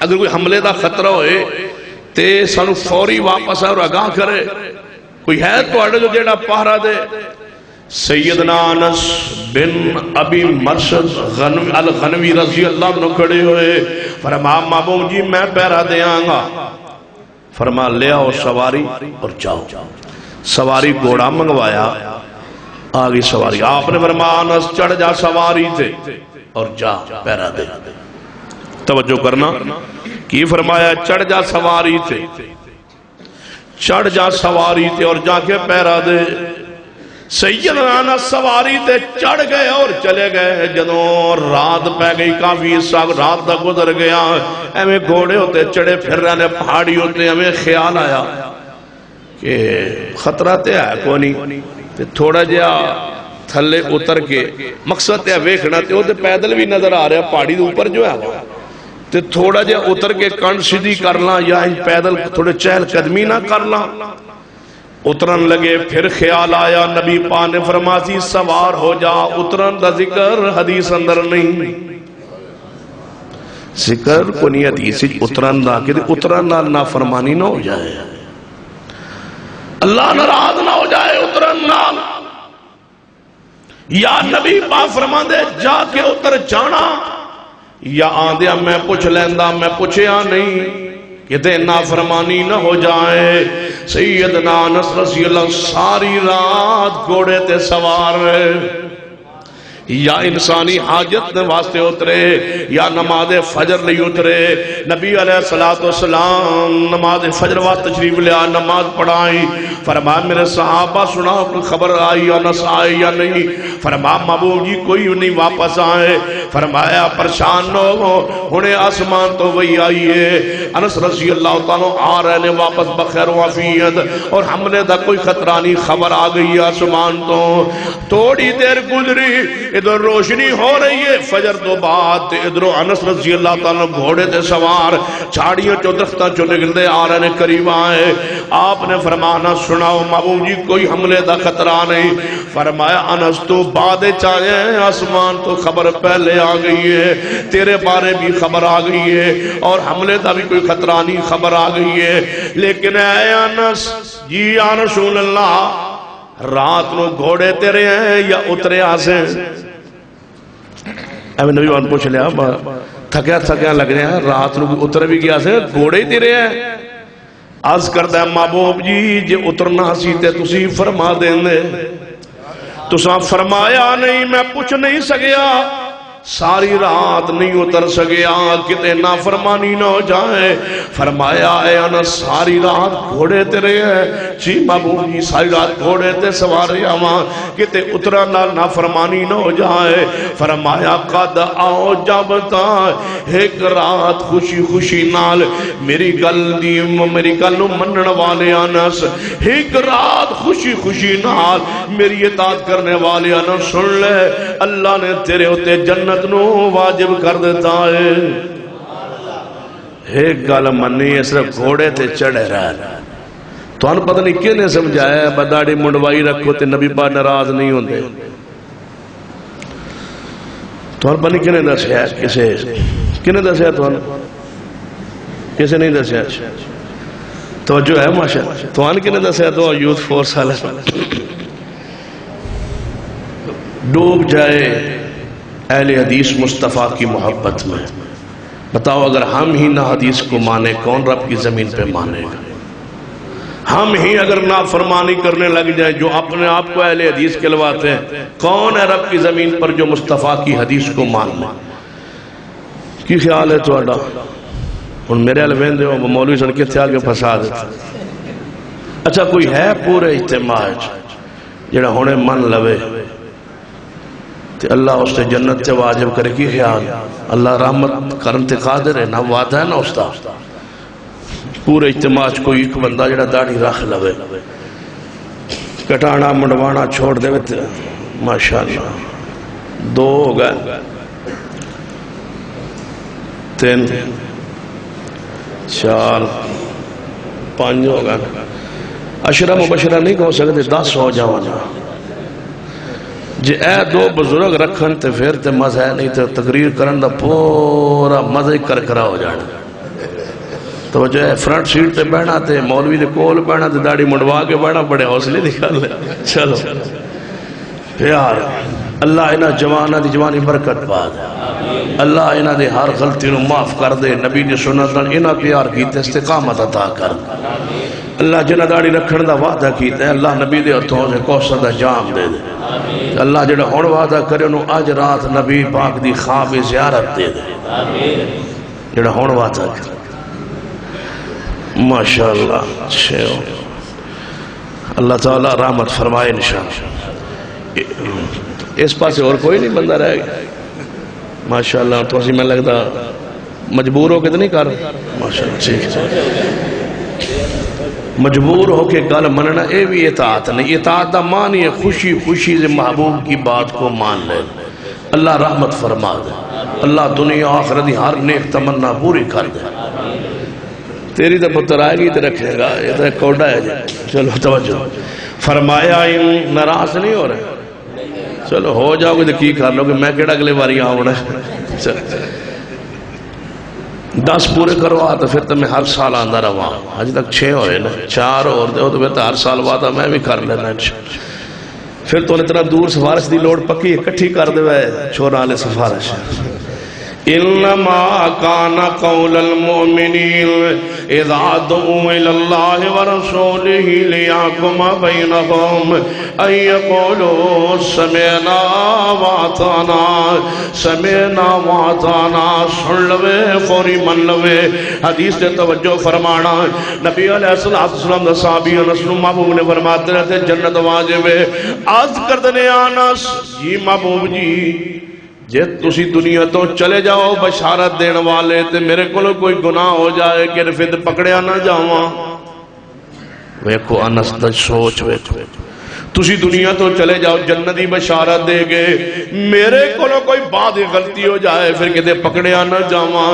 اگر کوئی حملے دا خطرہ ہوئے تے سانو فوری واپس آئے اور آگاہ کرے، کوئی ہے تو آڑے جو جڑا پہرا دے۔ سیدنا انس بن ابی مرشد الغنوی رضی اللہ عنہ کھڑے ہوئے، فرما محبوب جی میں پیرا دے آنگا، فرما لے آؤ سواری اور جاؤ۔ سواری گھوڑا منگوایا، آگئی سواری، آپ نے فرما انس چڑھ جا سواری تے اور جا پیرا دے۔ توجہ کرنا کی فرمایا چڑھ جا سواری تے، چڑھ جا سواری تے اور جا کے پیرا دے۔ سیدنا انس سواری تے چڑھ گئے اور چلے گئے، جدوں رات پہ گئی کافی حصہ رات دا گزر گیا، ہمیں گھوڑے ہوتے چڑھے پھر رہنے پہاڑی ہوتے، ہمیں خیال آیا کہ خطرہ تے ہے کو نہیں، تھوڑا جا تھلے اتر کے مقصد تے ویکھنا تے وہ پیدل بھی نظر آ رہا پہاڑی دے اوپر جو ہے تے تھوڑا جا اتر کے کنڈ سیدھی کرنا یا پیدل تھوڑے چہل قدمی نہ کرنا۔ اترن لگے پھر خیال آیا نبی پاک نے فرماتی سوار ہو جا، اترن دا ذکر حدیث اندر نہیں، ذکر کو نہیں حدیث اترن دا کہ اترن دا نافرمانی نہ ہو جائے، اللہ ناراض نہ ہو جائے اترن نال۔ یا نبی پاک فرما دے جا کے اتر جانا، یا آندیا میں پوچھ لیندہ میں پوچھیا نہیں کہ تے نافرمانی نہ ہو جائے۔ سیدنا انس رضی اللہ ساری رات گھوڑے تے سوار رہے، یا انسانی حاجت نے واسطے اترے یا نماز فجر نہیں اترے۔ نبی علیہ السلام نماز فجر واسطے تشریف لیا، نماز پڑھائی، فرمایا میرے صحابہ سناؤ کوئی خبر آئی یا نس آئی یا نہیں، فرمایا محبوب جی کوئی نہیں واپس آئے، فرمایا پریشان نہ ہو انہیں آسمان تو وہی آئی ہے، انس رضی اللہ تعالیٰ آ رہے نے واپس بخیر و عافیت اور حملے دا کوئی خطرہ نہیں، خبر آ گئی آسمان تو۔ تھوڑی دیر گزری ادھر روشنی ہو رہی ہے فجر تو بعد، ادھر انس رضی اللہ تعالیٰ گھوڑے تے سوار چھاڑیوں چو درختاں چو نکلتے آ رہے نے قریب آئے۔ آپ نے فرمانا سناؤ محبوب جی کوئی حملے دا خطرہ نہیں، فرمایا انس تو بعد چاہے آسمان تو خبر پہلے آ گئی ہے، تیرے بارے بھی خبر آ گئی ہے اور حملے دا بھی کوئی خطرہ نہیں خبر آ گئی ہے، لیکن اے انس جی یا رسول اللہ رات نو گھوڑے تیرے ہیں یا اترے آسے؟ ایویں نبی وان پوچھ لیا تھکیا تھکیا لگ رہے ہیں رات نو اتر بھی گیا سے گھوڑے ہی تیرے ہیں عرض کرتا ہے محبوب جی جے اترنا سی تے تسی فرما دیں دے تساں فرمایا نہیں میں پوچھ نہیں سکیا ساری رات نہیں اتر سکیا کتے نافرمانی نہ ہو جائے فرمایا اے انس ساری رات گھوڑے تیرے ہیں جی محبوب جی ساری رات گھوڑے تے سواری آواں کتے اترا نافرمانی نہ ہو جائے فرمایا قد آؤ جب تا ایک رات خوشی خوشی نال میری گل نو منن والے انس ایک رات خوشی خوشی نال میری اطاعت کرنے والے انس سن لے اللہ نے تیرے ہوتے جنت نو واجب کر دیتا ہے ایک گل منی صرف گھوڑے تے چڑھے رہا تو ان پتہ نہیں کیوں نے سمجھایا بداڑی منڈوائی رکھو تے نبی پاک ناراض نہیں ہوندے تو ان پتہ نہیں کیوں نے دسیا کسے کیوں نے دسیا تو ان کسے نہیں دسیا توجہ ہے ماشاءاللہ تو ان کیوں نے دسیا تو یوتھ فورس والے ڈوب جائے اہل حدیث مصطفیٰ کی محبت میں بتاؤ اگر ہم ہی نہ حدیث کو مانے کون رب کی زمین پہ مانے گا ہم ہی اگر نافرمانی کرنے لگ جائیں جو اپنے آپ کو اہل حدیث کہلواتے ہیں کون ہے رب کی زمین پر جو مصطفیٰ کی حدیث کو مان لے کی خیال ہے تو اڈا ان میرے علوین دے وہ مولوی سن کے تھے آگے پھنسا دیتا اچھا کوئی ہے پورے اجتماع جڑا ہونے من لوے اللہ اس سے جنت سے واجب کرے کی خیال اللہ رحمت کرن تے قادر ہے نہ وعدہ ہے نہ اس دا پورے اجتماع کوئی ایک بندہ جڑا داڑھی رکھ لوے کٹانا منڈوانا چھوڑ دے ماشاءاللہ دو ہو گئے تین چار پانچ ہو گئے عشرہ مبشرہ نہیں کہو سکتے 10 ہو جاوانا جی اے دو بزرگ رکھن تے پھر تے مزہ ہے نہیں تے تقریر کرن دا پورا مزہ کرکرا ہو جانا تو جو ہے فرنٹ سیٹ تے بیٹھنا تے مولوی دے کول بیٹھنا تے داڑھی منڈوا کے بیٹھنا بڑے حوصلے نکال لے چلو پیار اللہ انہاں جوانہ دی جوانی برکت پا دے اللہ انہاں دے ہر غلطی نو معاف کر دے نبی دی سنت نال انہاں پیار کیتے استقامت عطا کر اللہ جنہ داڑھی رکھن دا وعدہ کیتا ہے اللہ نبی دے ہتھوں سے کوثر دا جام دے دے اللہ جڑا ہن وعدہ کرے انہوں اج رات نبی پاک دی خواب زیارت دے دے جڑا ہن وعدہ کرے ماشاءاللہ چھو اللہ تعالی رحمت فرمائے انشاءاللہ اس پاسے اور کوئی نہیں بندہ رہ گیا ماشاءاللہ تو اسی میں لگتا مجبور ہو کے تو نہیں کر ماشاءاللہ ٹھیک مجبور ہو کے گل مننا اے بھی اطاعت نہیں اطاعت دا معنی ہے خوشی خوشی سے محبوب کی بات کو مان لے اللہ رحمت فرما دے اللہ دنیا آخرت دی ہر نیک تمنا پوری کر دے تیری تو پتر آئے گی تو رکھے گا یہ تو کوڈا ہے جی چلو توجہ فرمایا ناراض نہیں ہو رہے چلو ہو جاؤ گے تو کی کر لو گے میں کیڑا اگلے باری آؤں 10 پورے کروا تو پھر تو میں ہر سال آندہ رہا آج تک 6 ہوئے نا 4 اور دے ہو تو پھر تو ہر سال وعدہ میں بھی کر لینا پھر تو اتنا دور سفارش دی لوڑ پکی اکٹھی کر دے چھوڑا والے سفارش انما کان قول المؤمنین اذا دعوا الى اللہ ورسولہ لیحکم بینہم ان یقولوا سمعنا واطعنا سمعنا واطعنا سن لوے فوری من لوے حدیث سے توجہ فرمانا نبی علیہ السلام دا صحابی انس محبوب نے فرماتے رہتے جنت واجب ہے عرض کردنے انس جی محبوب جی جے تسی دنیا تو چلے جاؤ بشارت دین والے تے میرے کو کوئی گناہ ہو جائے کہ پھر پکڑیا نہ جاواں ویکھو انس دا سوچ ویکھو تسی دنیا تو چلے جاؤ جنتی بشارت دے گے میرے کو کوئی بات غلطی ہو جائے پھر کدے پکڑیا نہ جاواں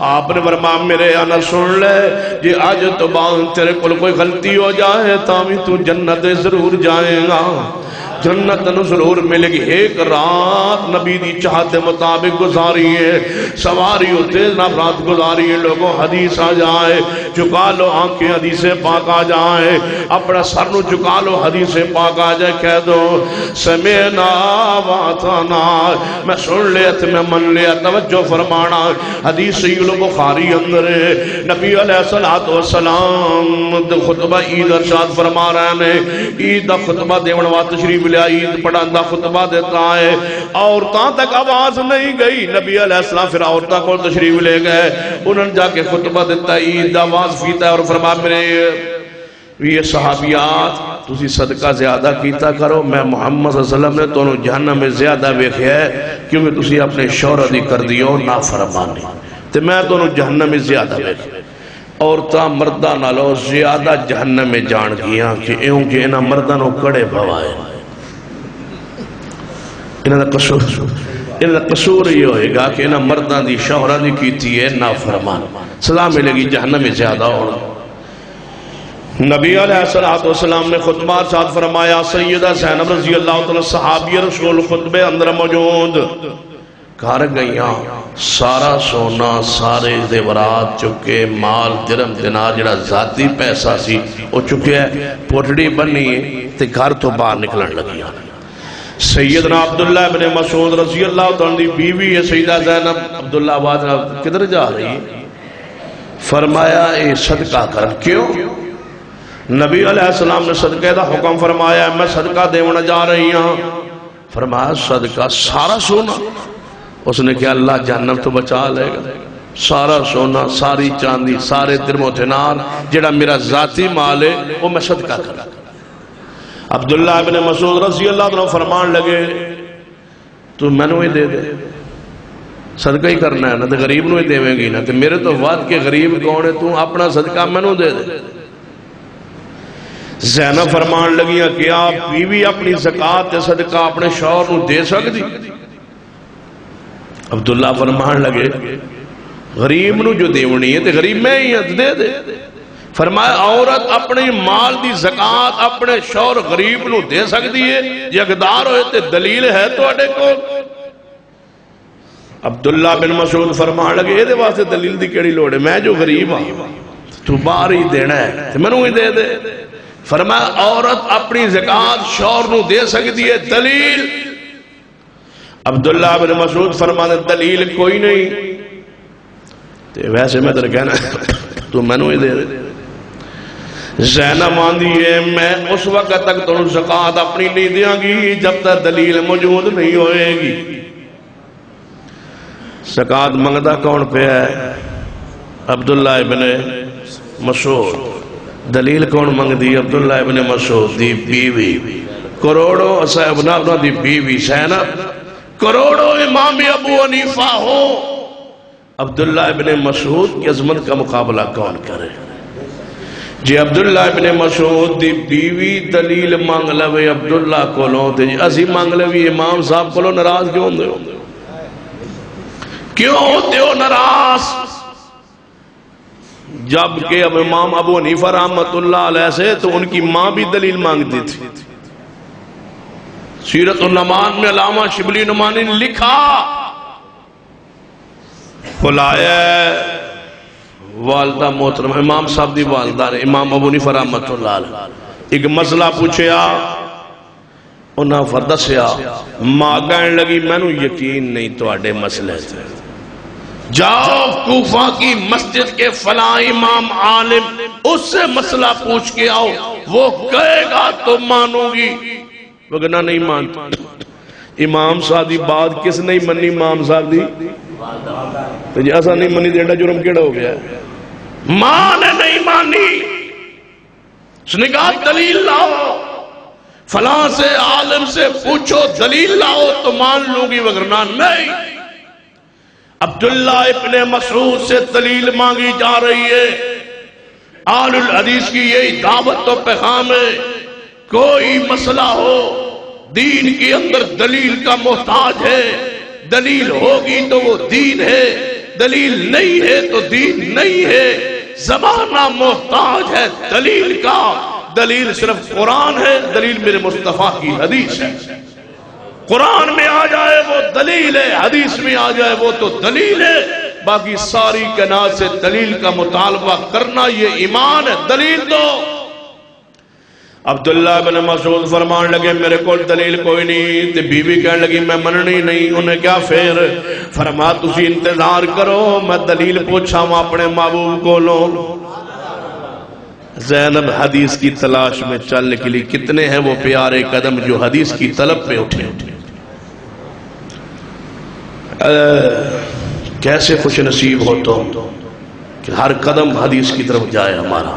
آپ نے فرمایا میرے انس سن لے جی آج تو بعد تیرے کو کوئی غلطی ہو جائے تاں بھی تو جنت ضرور جائے گا جنت نو ضرور ملے گی. ایک رات نبی دی چاہت مطابق گزاری ہے, سواری ہوتے نہ رات گزاری ہے. لوگوں حدیث آ جائے, چکا لو آنکھیں, حدیث پاک آ جائے, اپنا سر نو چکا لو, حدیث پاک آ جائے, کہہ دو سمعنا واتانا, میں سن لیا تو میں من لیا. توجہ فرمانا, حدیث صحیح البخاری اندر ہے, نبی علیہ السلام خطبہ عید ارشاد فرما رہے ہیں. عید دا خطبہ دیون واسطے تشریف لیا, عید پڑھان دا خطبہ دیتا ہے. عورتاں تک آواز نہیں گئی, نبی علیہ السلام پھر عورتاں کو تشریف لے گئے, انہوں نے جا کے خطبہ دیتا, عید دا آواز پیتا ہے اور فرما میرے یہ صحابیات تسی صدقہ زیادہ کیتا کرو, میں محمد صلی اللہ علیہ وسلم نے تونوں جہنم میں زیادہ ویکھیا ہے کیونکہ تسی اپنے شوہر دی کر دیو نافرمانی, تے میں تونوں جہنم میں زیادہ ویکھیا. عورتاں مردہ نالو زیادہ جہنم میں جان گیاں کہ ایوں کہ انہاں مردہ نو کڑے بھوائے. انہاں دا قصور یہ ہوئے گا کہ انہاں مردہ دی شوہرہ دی کیتی ہے نافرمان, سزا ملے گی جہنم میں زیادہ ہونا. نبی علیہ السلام نے خطبہ ارشاد فرمایا, سیدہ زینب رضی اللہ تعالی صحابی رسول خطبے اندر موجود گھر گئیاں, سارا سونا سارے زیورات چکے, مال درم دینار جڑا ذاتی پیسہ سی وہ چکے, پوٹڑی بنی تے گھر تو باہر نکلن لگیاں. سیدنا عبداللہ ابن مسعود رضی اللہ تعالی دی بیوی ہے سیدہ زینب. عبداللہ آواز کدھر جا رہی ہے؟ فرمایا اے صدقہ کر. کیوں؟ نبی علیہ السلام نے صدقہ دا حکم فرمایا, میں صدقہ دیونا جا رہی ہوں. فرمایا صدقہ سارا سونا؟ اس نے کہا اللہ جہنم تو بچا لے گا. سارا سونا, ساری چاندی, سارے درم و دینار جڑا میرا ذاتی مال ہے وہ میں صدقہ کرا. عبداللہ ابن مسعود رضی اللہ عنہ فرمان لگے تو میں نو ہی دے دے, صدقہ ہی کرنا ہے نا, تو غریب نو ہی دے گی نا, تو میرے تو وعد کے غریب کون ہے, تو اپنا صدقہ میں نو دے دے. زینب فرمان لگیاں کہ آپ بیوی اپنی زکاة تے صدقہ اپنے شوہر نو دے سکتی؟ عبداللہ فرمان لگے غریب نو جو دیونی ہے تے غریب میں ہی دے دے. فرمایا عورت اپنی مال دی زکاة اپنے شوہر غریب نو دے سکتی ہے, یہ اقدار ہوئے تے دلیل ہے تو اڈے کو. عبداللہ بن مسعود فرمان لگے اے دے واسطے دلیل دی کیڑی لوڑ ہے, میں جو غریب ہوں تو باہر ہی دینا ہے تو میں نو ہی دے دے. فرمایا عورت اپنی زکاة شوہر نو دے سکتی ہے, دلیل؟ عبداللہ بن مسعود فرمانے دلیل کوئی نہیں, ویسے میں تر کہنا تو میں نو ہی دے دے. زینب آندھی ہے میں اس وقت تک تو زکاة اپنی نہیں دیاں گی جب تک دلیل موجود نہیں ہوئے گی. زکاة منگدہ کون پہ ہے؟ عبداللہ ابن مسعود. دلیل کون منگ دی؟ عبداللہ ابن مسعود دی بیوی. کروڑوں صاحب ابن دی بیوی زینب, کروڑوں امام ابو حنیفہ ہو, عبداللہ ابن مسعود کی عظمت کا مقابلہ کون کرے؟ جی عبداللہ ابن مسعود دی بیوی دلیل مانگ لوے عبداللہ کو لوں تے جی اسی مانگ لوے امام صاحب کو لوں, نراز کیوں دے ہو؟ کیوں ہوتے ہو نراز؟ جبکہ اب امام ابو حنیفہ رحمت اللہ علیہ سے تو ان کی ماں بھی دلیل مانگتی تھی. سیرت النمان میں علامہ شبلی نمانی نے لکھا, بلایا والدہ محترم امام صاحب دی والدہ نے, امام ابو حنیفہ رحمت اللہ علیہ, ایک مسئلہ پوچھیا, انہاں فردسیا, ماں کہنے لگی میں نو یقین نہیں تو اڈے مسئلے تھے, جاؤ کوفہ کی مسجد کے فلاں امام عالم اس سے مسئلہ پوچھ کے آؤ, وہ کہے گا تو مانو گی, وگرنہ نہیں مانتا. امام صاحب دی بات کس نہیں منی؟ امام صاحب دی جی ایسا نہیں منی دیڑا جرم کیڑا ہو گیا ہے؟ ماں نے نہیں مانی, اس نے کہا دلیل لاؤ, فلاں سے عالم سے پوچھو دلیل لاؤ تو مان لوں گی وگرنہ نہیں. عبداللہ ابن مسعود سے دلیل مانگی جا رہی ہے. آل الحدیث کی یہی دعوت و پیغام ہے, کوئی مسئلہ ہو دین کے اندر دلیل کا محتاج ہے, دلیل ہوگی تو وہ دین ہے, دلیل نہیں ہے تو دین نہیں ہے. زمانہ محتاج ہے دلیل کا, دلیل صرف قرآن ہے، دلیل میرے مصطفیٰ کی حدیث ہے۔ قرآن میں آ جائے وہ دلیل ہے، حدیث میں آ جائے وہ تو دلیل ہے، باقی ساری کائنات سے دلیل کا مطالبہ کرنا یہ ایمان ہے۔ دلیل دو۔ عبداللہ بن مسعود فرمان لگے میرے کو دلیل کوئی نہیں، تے بی بی کہنے لگی میں مننی نہیں۔ انہیں کیا پھر فرما تسی انتظار کرو، میں دلیل پوچھا ہوں اپنے محبوب کو لو۔ زینب حدیث کی تلاش میں چل نکلی۔ کتنے ہیں وہ پیارے قدم جو حدیث کی طلب پہ اٹھے۔ کیسے خوش نصیب ہو تو کہ ہر قدم حدیث کی طرف جائے ہمارا۔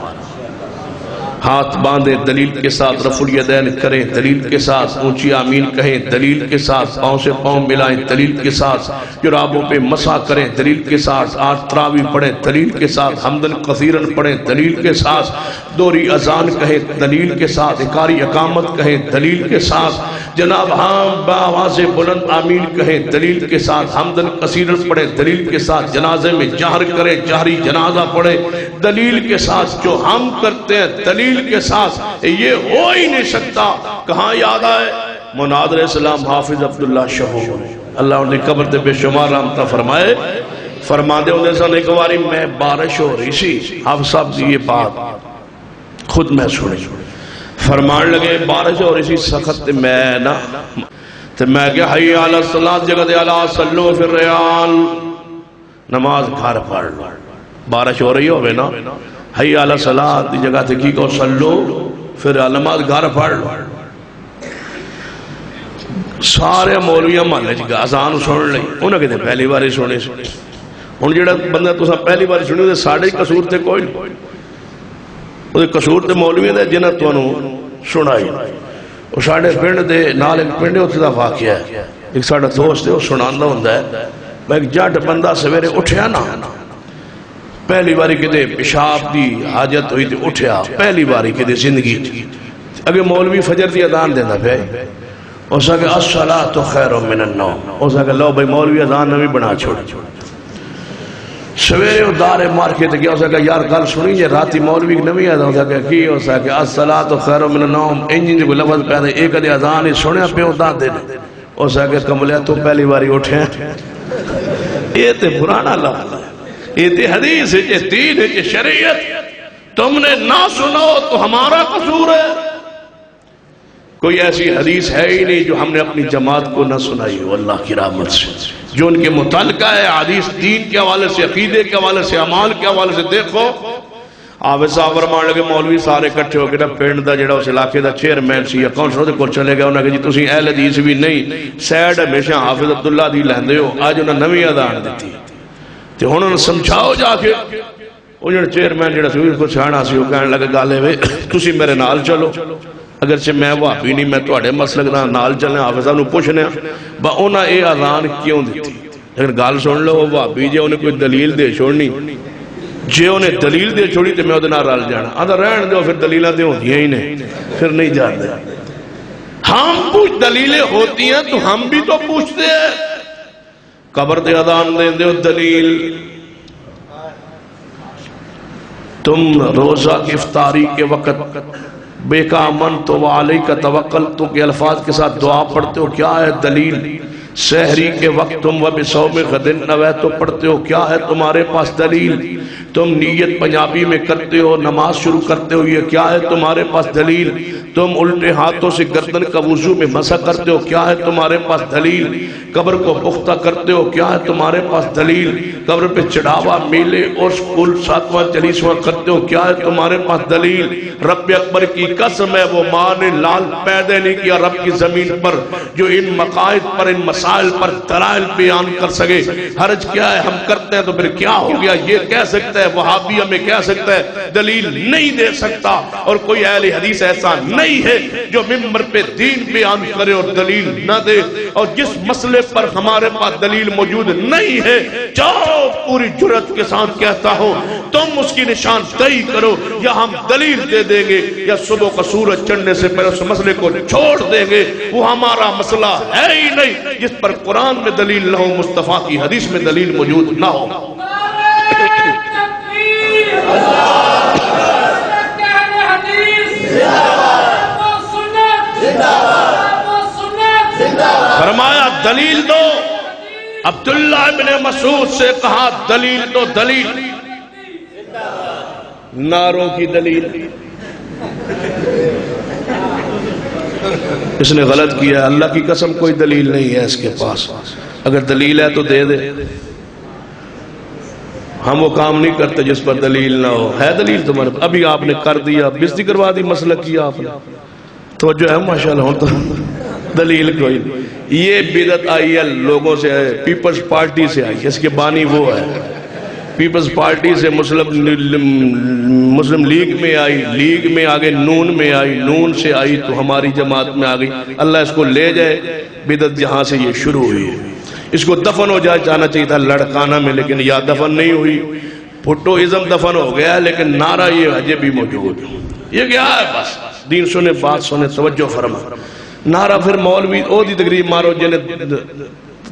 ہاتھ باندھے دلیل کے ساتھ، رفع الیدین کریں دلیل کے ساتھ، اونچی آمین کہیں دلیل کے ساتھ، پاؤں سے پاؤں ملائیں دلیل کے ساتھ، جرابوں پہ مسح کریں دلیل کے ساتھ، 8 تراویح پڑھیں دلیل کے ساتھ، حمدن کثیرن پڑھیں دلیل کے ساتھ، دوہری اذان کہیں دلیل کے ساتھ، اقاری اقامت کہیں دلیل کے ساتھ، جناب ہاں بآواز بلند آمین کہیں دلیل کے ساتھ، حمدن کثیرن پڑھیں دلیل کے ساتھ، جنازے میں جہر کریں جہری جنازہ پڑھیں دلیل کے ساتھ، جو ہم کرتے ہیں دلیل کے ساتھ، یہ ہو ہی نہیں سکتا۔ کہاں یاد آئے مناد علیہ السلام حافظ عبداللہ شہو اللہ انہیں قبر دے بے شمار رحمتہ فرمائے، فرما دے انہیں سن ایک باری میں بارش ہو رہی سی، حافظ صاحب یہ بات خود میں سنی، فرمان لگے بارش ہو رہی سی سخت، میں نا تو میں کہ حی علی الصلاۃ جگہ دے علی صلو فی الریال، نماز گھر پڑھ لو، بارش ہو رہی ہوئے نا، حی علی الصلاۃ دی جگہ تے کی کو صلو پھر نماز گھر پڑھ لو۔ سارے مولویاں محلے چ اذان سن لئی، انہاں کہتے پہلی بار سنے ہن جڑا بندہ تساں پہلی بار سنی تے ساڈے قصور تے کوئی نہیں، او قصور تے مولویاں دے جنہاں تانوں سنائی۔ او ساڈے پنڈ دے نال ایک پنڈ اوتھے دا واقعہ ہے، ایک ساڈا دوست ہے او سناندا ہوندا ہے، میں ایک جٹ بندہ سویرے اٹھیا نا، پہلی باری کدے پیشاب دی حاجت ہوئی تے اٹھیا، پہلی باری کدے زندگی اگے مولوی فجر دی اذان دیندا پیا، اس کہ الصلاۃ خیر من النوم، اس کہ لو بھائی مولوی اذان نویں بنا چھوڑ۔ سویرے وہ دار مار کے گیا، اس کہ یار گل سنی جے راتی مولوی نویں اذان، اس کہ کی، اس کہ الصلاۃ خیر من النوم، انج کوئی لفظ پیا تے ایک دے اذان ہی سنیا پیو دا دے، اس کہ کملیا تو پہلی باری اٹھیا، یہ تے پرانا لفظ ہے، یہ تے حدیث ہے، یہ دین ہے، یہ شریعت، تم نے نہ سنو تو ہمارا قصور ہے۔ کوئی ایسی حدیث ہے ہی نہیں جو ہم نے اپنی جماعت کو نہ سنائی ہو اللہ کی رحمت سے، جو ان کے متعلقہ ہے حدیث، دین کے حوالے سے، عقیدے کے حوالے سے، اعمال کے حوالے سے۔ دیکھو حافظ صاحب فرمان لگے مولوی سارے کٹھے ہو کے پنڈ دا جڑا اس علاقے دا چیئرمین سی یا کونسلر دے کول چلے گئے، انہاں کہ جی تسی اہل حدیث بھی نہیں، سیڈ ہمیشہ حافظ عبداللہ دی لیندے ہو، اج انہاں نویں اذان دتی تے ہن انہاں سمجھاؤ جا کے۔ او جڑا چیئرمین جڑا سی کو سیاںا سی، او کہن لگا گل اے تسی میرے نال چلو، اگرچہ میں وہابی نہیں، میں تواڈے مسلک دا نال چلنا، حافظ صاحب نو پوچھنے با انہاں اے اذان کیوں دتی، لیکن گل سن لو وہابی جے انہیں کوئی دلیل دے چھوڑنی، جے انہیں دلیل دے چھوڑی تے میں اودے نال رل جانا، آندا رہن دیو پھر دلیلاں تے ہوندیاں ہی نہیں، پھر نہیں جاندے۔ ہم کچھ دلیلیں ہوتی ہیں تو ہم بھی تو پوچھتے ہیں، قبر تے اذان دے دیو دلیل، تم روزہ کی افطاری کے وقت بے کا من تو وعلی کا توکل تو کے الفاظ کے ساتھ دعا پڑھتے ہو، کیا ہے دلیل؟ سحری کے وقت تم و بصوم غد نویت پڑھتے ہو، کیا ہے تمہارے پاس دلیل؟ تم نیت پنجابی میں کرتے ہو، نماز شروع کرتے ہو، یہ کیا ہے تمہارے پاس دلیل؟ تم الٹے ہاتھوں سے گردن کا وضو میں مسح کرتے ہو، کیا ہے تمہارے پاس دلیل؟ قبر کو پختہ کرتے ہو، کیا ہے تمہارے پاس دلیل؟ قبر پہ چڑھاوا میلے اور کل 7واں 40واں کرتے ہو، کیا ہے تمہارے پاس دلیل؟ رب اکبر کی قسم ہے وہ ماں نے لال پیدا نہیں کیا رب کی زمین پر جو ان مقاصد پر، ان مسائل پر دلائل بیان کر سکے۔ حرج کیا ہے؟ ہم کرتے ہیں تو پھر کیا ہو گیا؟ یہ کہہ سکتا ہے وہابی ہمیں کہہ سکتا ہے دلیل نہیں دے سکتا، اور کوئی اہل حدیث ایسا نہیں ہے جو ممبر پہ دین بیان کرے اور دلیل نہ دے، اور جس مسئلے پر ہمارے پاس دلیل موجود نہیں ہے، جاؤ پوری جرات کے ساتھ کہتا ہوں تم اس کی نشان دہی کرو، یا ہم دلیل دے دیں گے یا صبح کا سورج چڑھنے سے پہلے اس مسئلے کو چھوڑ دیں گے، وہ ہمارا مسئلہ ہے ہی نہیں جس پر قرآن میں دلیل نہ ہو، مصطفیٰ کی حدیث میں دلیل موجود نہ ہو۔ اللہ دلیل دو. عبداللہ ابن مسعود سے کہا دلیل دو. دلیل ناروں کی دلیل. اس نے غلط کیا. اللہ کی قسم کوئی دلیل نہیں ہے اس کے پاس. اگر دلیل ہے تو دے دے. ہم وہ کام نہیں کرتے جس پر دلیل نہ ہو. ہے دلیل تمہارے؟ ابھی آپ نے کر دیا, بےزتی کروا دی, مسئلہ کیا آپ نے. تو جو ہے ماشاءاللہ ہوں تو دلیل کوئی. یہ بدعت آئی ہے لوگوں سے, پیپلز پارٹی سے آئی. اس کے بانی وہ ہے. پیپلز پارٹی سے مسلم لیگ میں آئی, لیگ میں آگے نون میں آئی, نون سے آئی تو ہماری جماعت میں آ گئی. اللہ اس کو لے جائے. بدعت جہاں سے یہ شروع ہوئی ہے. اس کو دفن ہو جائے جانا چاہیے تھا لڑکانہ میں, لیکن یا دفن نہیں ہوئی. پھٹو ازم دفن ہو گیا لیکن نعرہ یہ اجے بھی موجود. یہ کیا ہے؟ بس دین سنے, بات سنے, توجہ فرما. نعرہ پھر مولوی او دی تقریر مارو جنہیں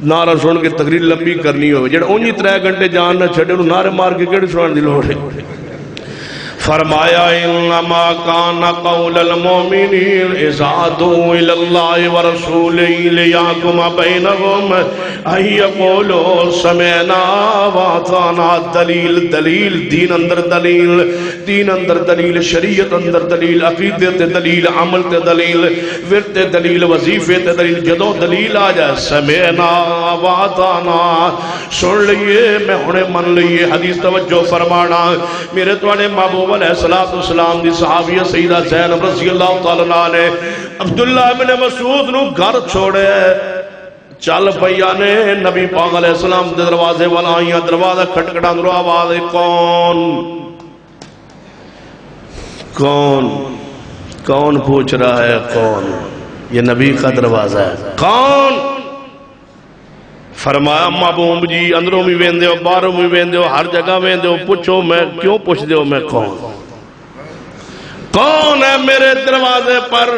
نعرہ سن کے تقریر لمبی کرنی ہو, جڑا اونجی 3 گھنٹے جان نہ چھڑے انہوں نعرے مار کے کیڑے سنان دی لوڑ ہے. فرمایا انما کان قول المؤمنین اذا دعوا الی اللہ ورسولہ لیحکم بینہم ان یقولوا سمعنا واطعنا. دلیل دلیل, دین اندر دلیل, دین اندر دلیل, شریعت اندر دلیل, عقیدے تے دلیل, عمل تے دلیل, ورد تے دلیل, وظیفے تے دلیل. جدو دلیل آ جائے سمعنا واطعنا, سن لئیے میں انہیں من لئیے. حدیث توجہ فرمانا. میرے توانے محبوب علیہ السلام دی صحابیہ سیدہ زینب رضی اللہ تعالیٰ عنہ نے عبداللہ ابن مسعود نو گھر چھوڑے چل پیا نے نبی پاک علیہ السلام دے دروازے والا آئیاں. دروازہ کھٹکھٹا اندروں آواز کون کون پوچھ رہا ہے؟ کون؟ یہ نبی کا دروازہ ہے. کون؟ فرمایا محبوب جی اندروں بھی ویندے ہو, باہروں بھی ویندے ہو, ہر جگہ ویندے ہو. پوچھو. میں کیوں پوچھ دے ہو میں کون؟ کون ہے میرے دروازے پر؟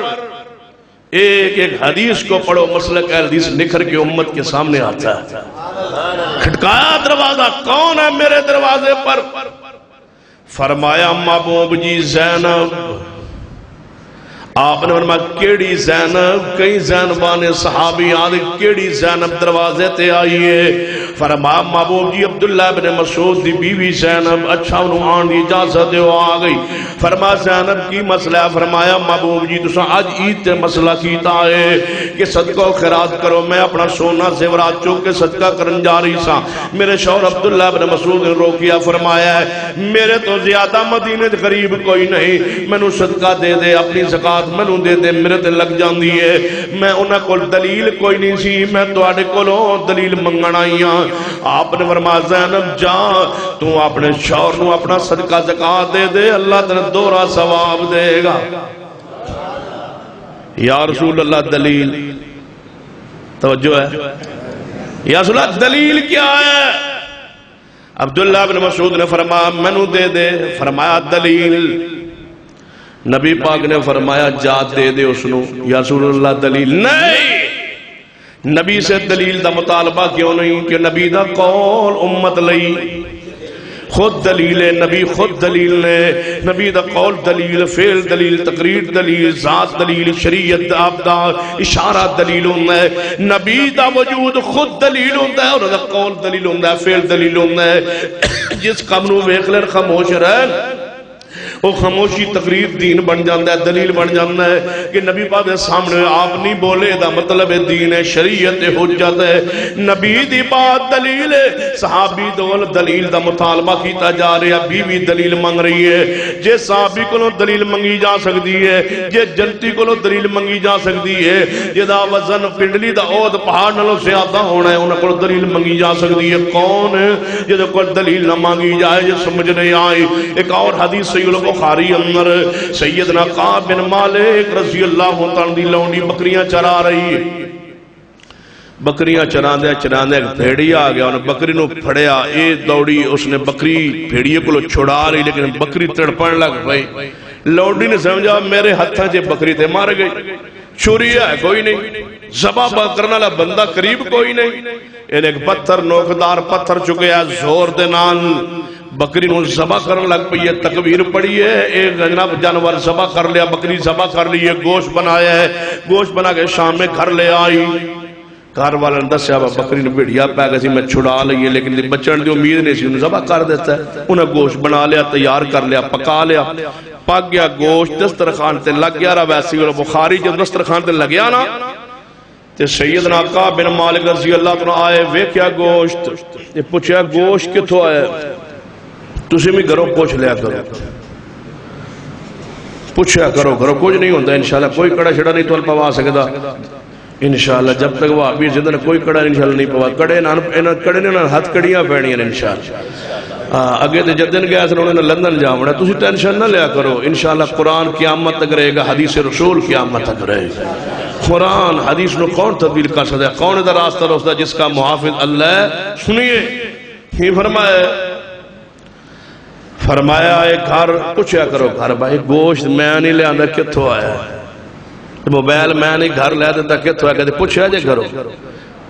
ایک ایک حدیث کو پڑھو, مسلک اہل حدیث نکھر کے امت کے سامنے آتا ہے. کھٹکایا دروازہ, کون ہے میرے دروازے پر؟ فرمایا محبوب جی زینب. آپ نے فرمایا کیڑی زینب؟ کئی زینبان صحابی آدھے کیڑی زینب دروازے تے آئیے؟ فرمایا محبوب جی عبداللہ ابن مسعود دی بیوی زینب. اچھا انہوں آن دی اجازت ہو آ گئی. فرمایا زینب کی مسئلہ ہے؟ فرمایا محبوب جی تساں آج عید تے مسئلہ کیتا ہے کہ صدقہ و خیرات کرو. میں اپنا سونا زیورات چوک کے صدقہ کرن جا رہی سا. میرے شوہر عبداللہ ابن مسعود نے روکیا. فرمایا ہے میرے تو زیادہ مدینے غریب کوئی نہیں, میں نو صدقہ دے دے, اپنی زکاة منو دے دے, میرے تے لگ جاندی ہے. میں انہاں کول دلیل کوئی نہیں سی, میں تواڈے کولوں دلیل منگن آئی ہاں. آپ نے فرمایا زینب جا تو اپنے شوہر نو اپنا صدقہ زکاة دے دے, اللہ تیرا دوہرا ثواب دے گا. یا رسول اللہ دلیل توجہ ہے. یا رسول اللہ دلیل کیا ہے؟ عبداللہ بن مسعود نے فرمایا منو دے دے. فرمایا دلیل. نبی پاک نے فرمایا جا دے دے اسنو. یا رسول اللہ دلیل نہیں. نبی سے دلیل دا مطالبہ کیوں نہیں؟ کہ نبی دا قول امت لئی خود دلیل ہے. نبی خود دلیل نے. نبی دا قول دلیل, فعل دلیل, تقریر دلیل, ذات دلیل, شریعت آپ دا اشارہ دلیل ہوندہ ہے. نبی دا وجود خود دلیل ہوندہ ہے, اور دا قول دلیل ہوندہ ہے, فعل دلیل ہوندہ ہے. جس قبنو ویکلر خاموش رہن وہ خاموشی تقریر دین بن جاندہ ہے, دلیل بن جاندہ ہے. کہ نبی پاک دے سامنے آپ نہیں بولے دا مطلب دین ہے, شریعت حجت ہے. نبی دی بات دلیل ہے, صحابی دول دلیل دا مطالبہ کیتا جا رہا ہے, بیوی دلیل منگ رہی ہے. جے صحابی کو دلیل منگی جا سکتی ہے, جے جنتی کو دلیل منگی جا سکتی ہے, جے دا وزن پنڈلی دا عود پہاڑ نلو زیادہ ہونا ہے انہاں کو دلیل منگی جا سکتی ہے. کون ہے جے دا کوئی دلیل نہ مانگی جائے, جے سمجھ نہیں آئی. ایک اور حدیث صحیح بخاری اندر سیدنا کعب بن مالک رضی اللہ تعالیٰ دی لونڈی بکریاں چرا رہی ہے. بکریاں چراندے چراندے ایک بھیڑی آ گیا, انہیں بکری نو پھڑیا, اے دوڑی, اس نے بکری بھیڑیے کو چھڑا رہی, لیکن بکری تڑپن لگ پئی. لونڈی نے سمجھا میرے ہتھاں چے بکری تے مار گئی, چھری ہے کوئی نہیں, ذبح کرنے والا بندہ قریب کوئی نہیں. انہیں ایک پتھر نوکدار پتھر چکیا, زور دے نال بکری نو ذبح کرنے لگ پئی ہے. تکبیر پڑی ہے, ایک جناب جانور ذبح کر لیا, بکری ذبح کر لی ہے, گوشت بنایا ہے, گوشت بنا کے شام میں گھر لے آئی. گھر والے نے دسیا بکری نے بھیڑیا پی گئی سی میں چھڑا لئیے لیکن بچن دی امید نہیں سی انہیں ذبح کر دیتا ہے انہیں گوشت بنا لیا تیار کر لیا پکا لیا پک گیا گوشت دسترخوان تے لگ گیا رہا ویسی والا بخاری جب دسترخوان تے لگیا نا تے سیدنا کعب بن مالک رضی اللہ عنہ آئے ویکھیا گوشت یہ پوچھیا گوشت کتھوں آیا تسی بھی گھروں پوچھ لیا کرو پوچھیا کرو گھروں کچھ نہیں ہوتا انشاءاللہ کوئی کڑا چھڑا نہیں تول پوا سکتا انشاءاللہ جب تک وہ آبی زندہ کوئی کڑا انشاءاللہ نہیں پوا کڑے نے ہاتھ کڑیاں پہنی ہیں انشاءاللہ اگے تے جدن گیا سن انہوں نے لندن جاؤنا تسی ٹینشن نہ لیا کرو انشاءاللہ قرآن قیامت تک رہے گا حدیث رسول قیامت تک رہے گا قرآن حدیث نو کون تبدیل کر سکتا ہے کون ادھر راستہ روستہ جس کا محافظ اللہ سنیے ہی فرمایا ایک گھر پوچھیا کرو گھر بھائی گوشت میں نہیں لے آندہ کتھوں آیا موبائل میں نہیں گھر لے دیتا کتھوں آیا کہتے پوچھیا جے کرو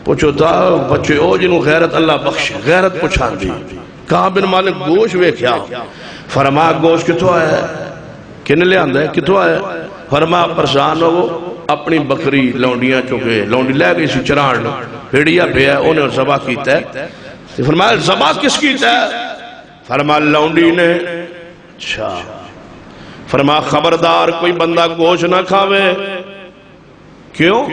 پوچھو تا بچے او جنہوں غیرت اللہ بخش غیرت پوچھان دی کعب بن مالک گوشت ویکھیا فرمایا گوشت کتھوں آیا کن لے آندہ کتھوں آیا فرمایا پریشان ہو اپنی بکری لونڈیاں چکے لونڈی لے گئی سی چران بھیڑیا پیا انہیں ذبح کیتا ہے فرمایا ذبح کس کیتا ہے فرمایا لونڈی نے اچھا فرمایا خبردار کوئی بندہ گوشت نہ کھاوے کیوں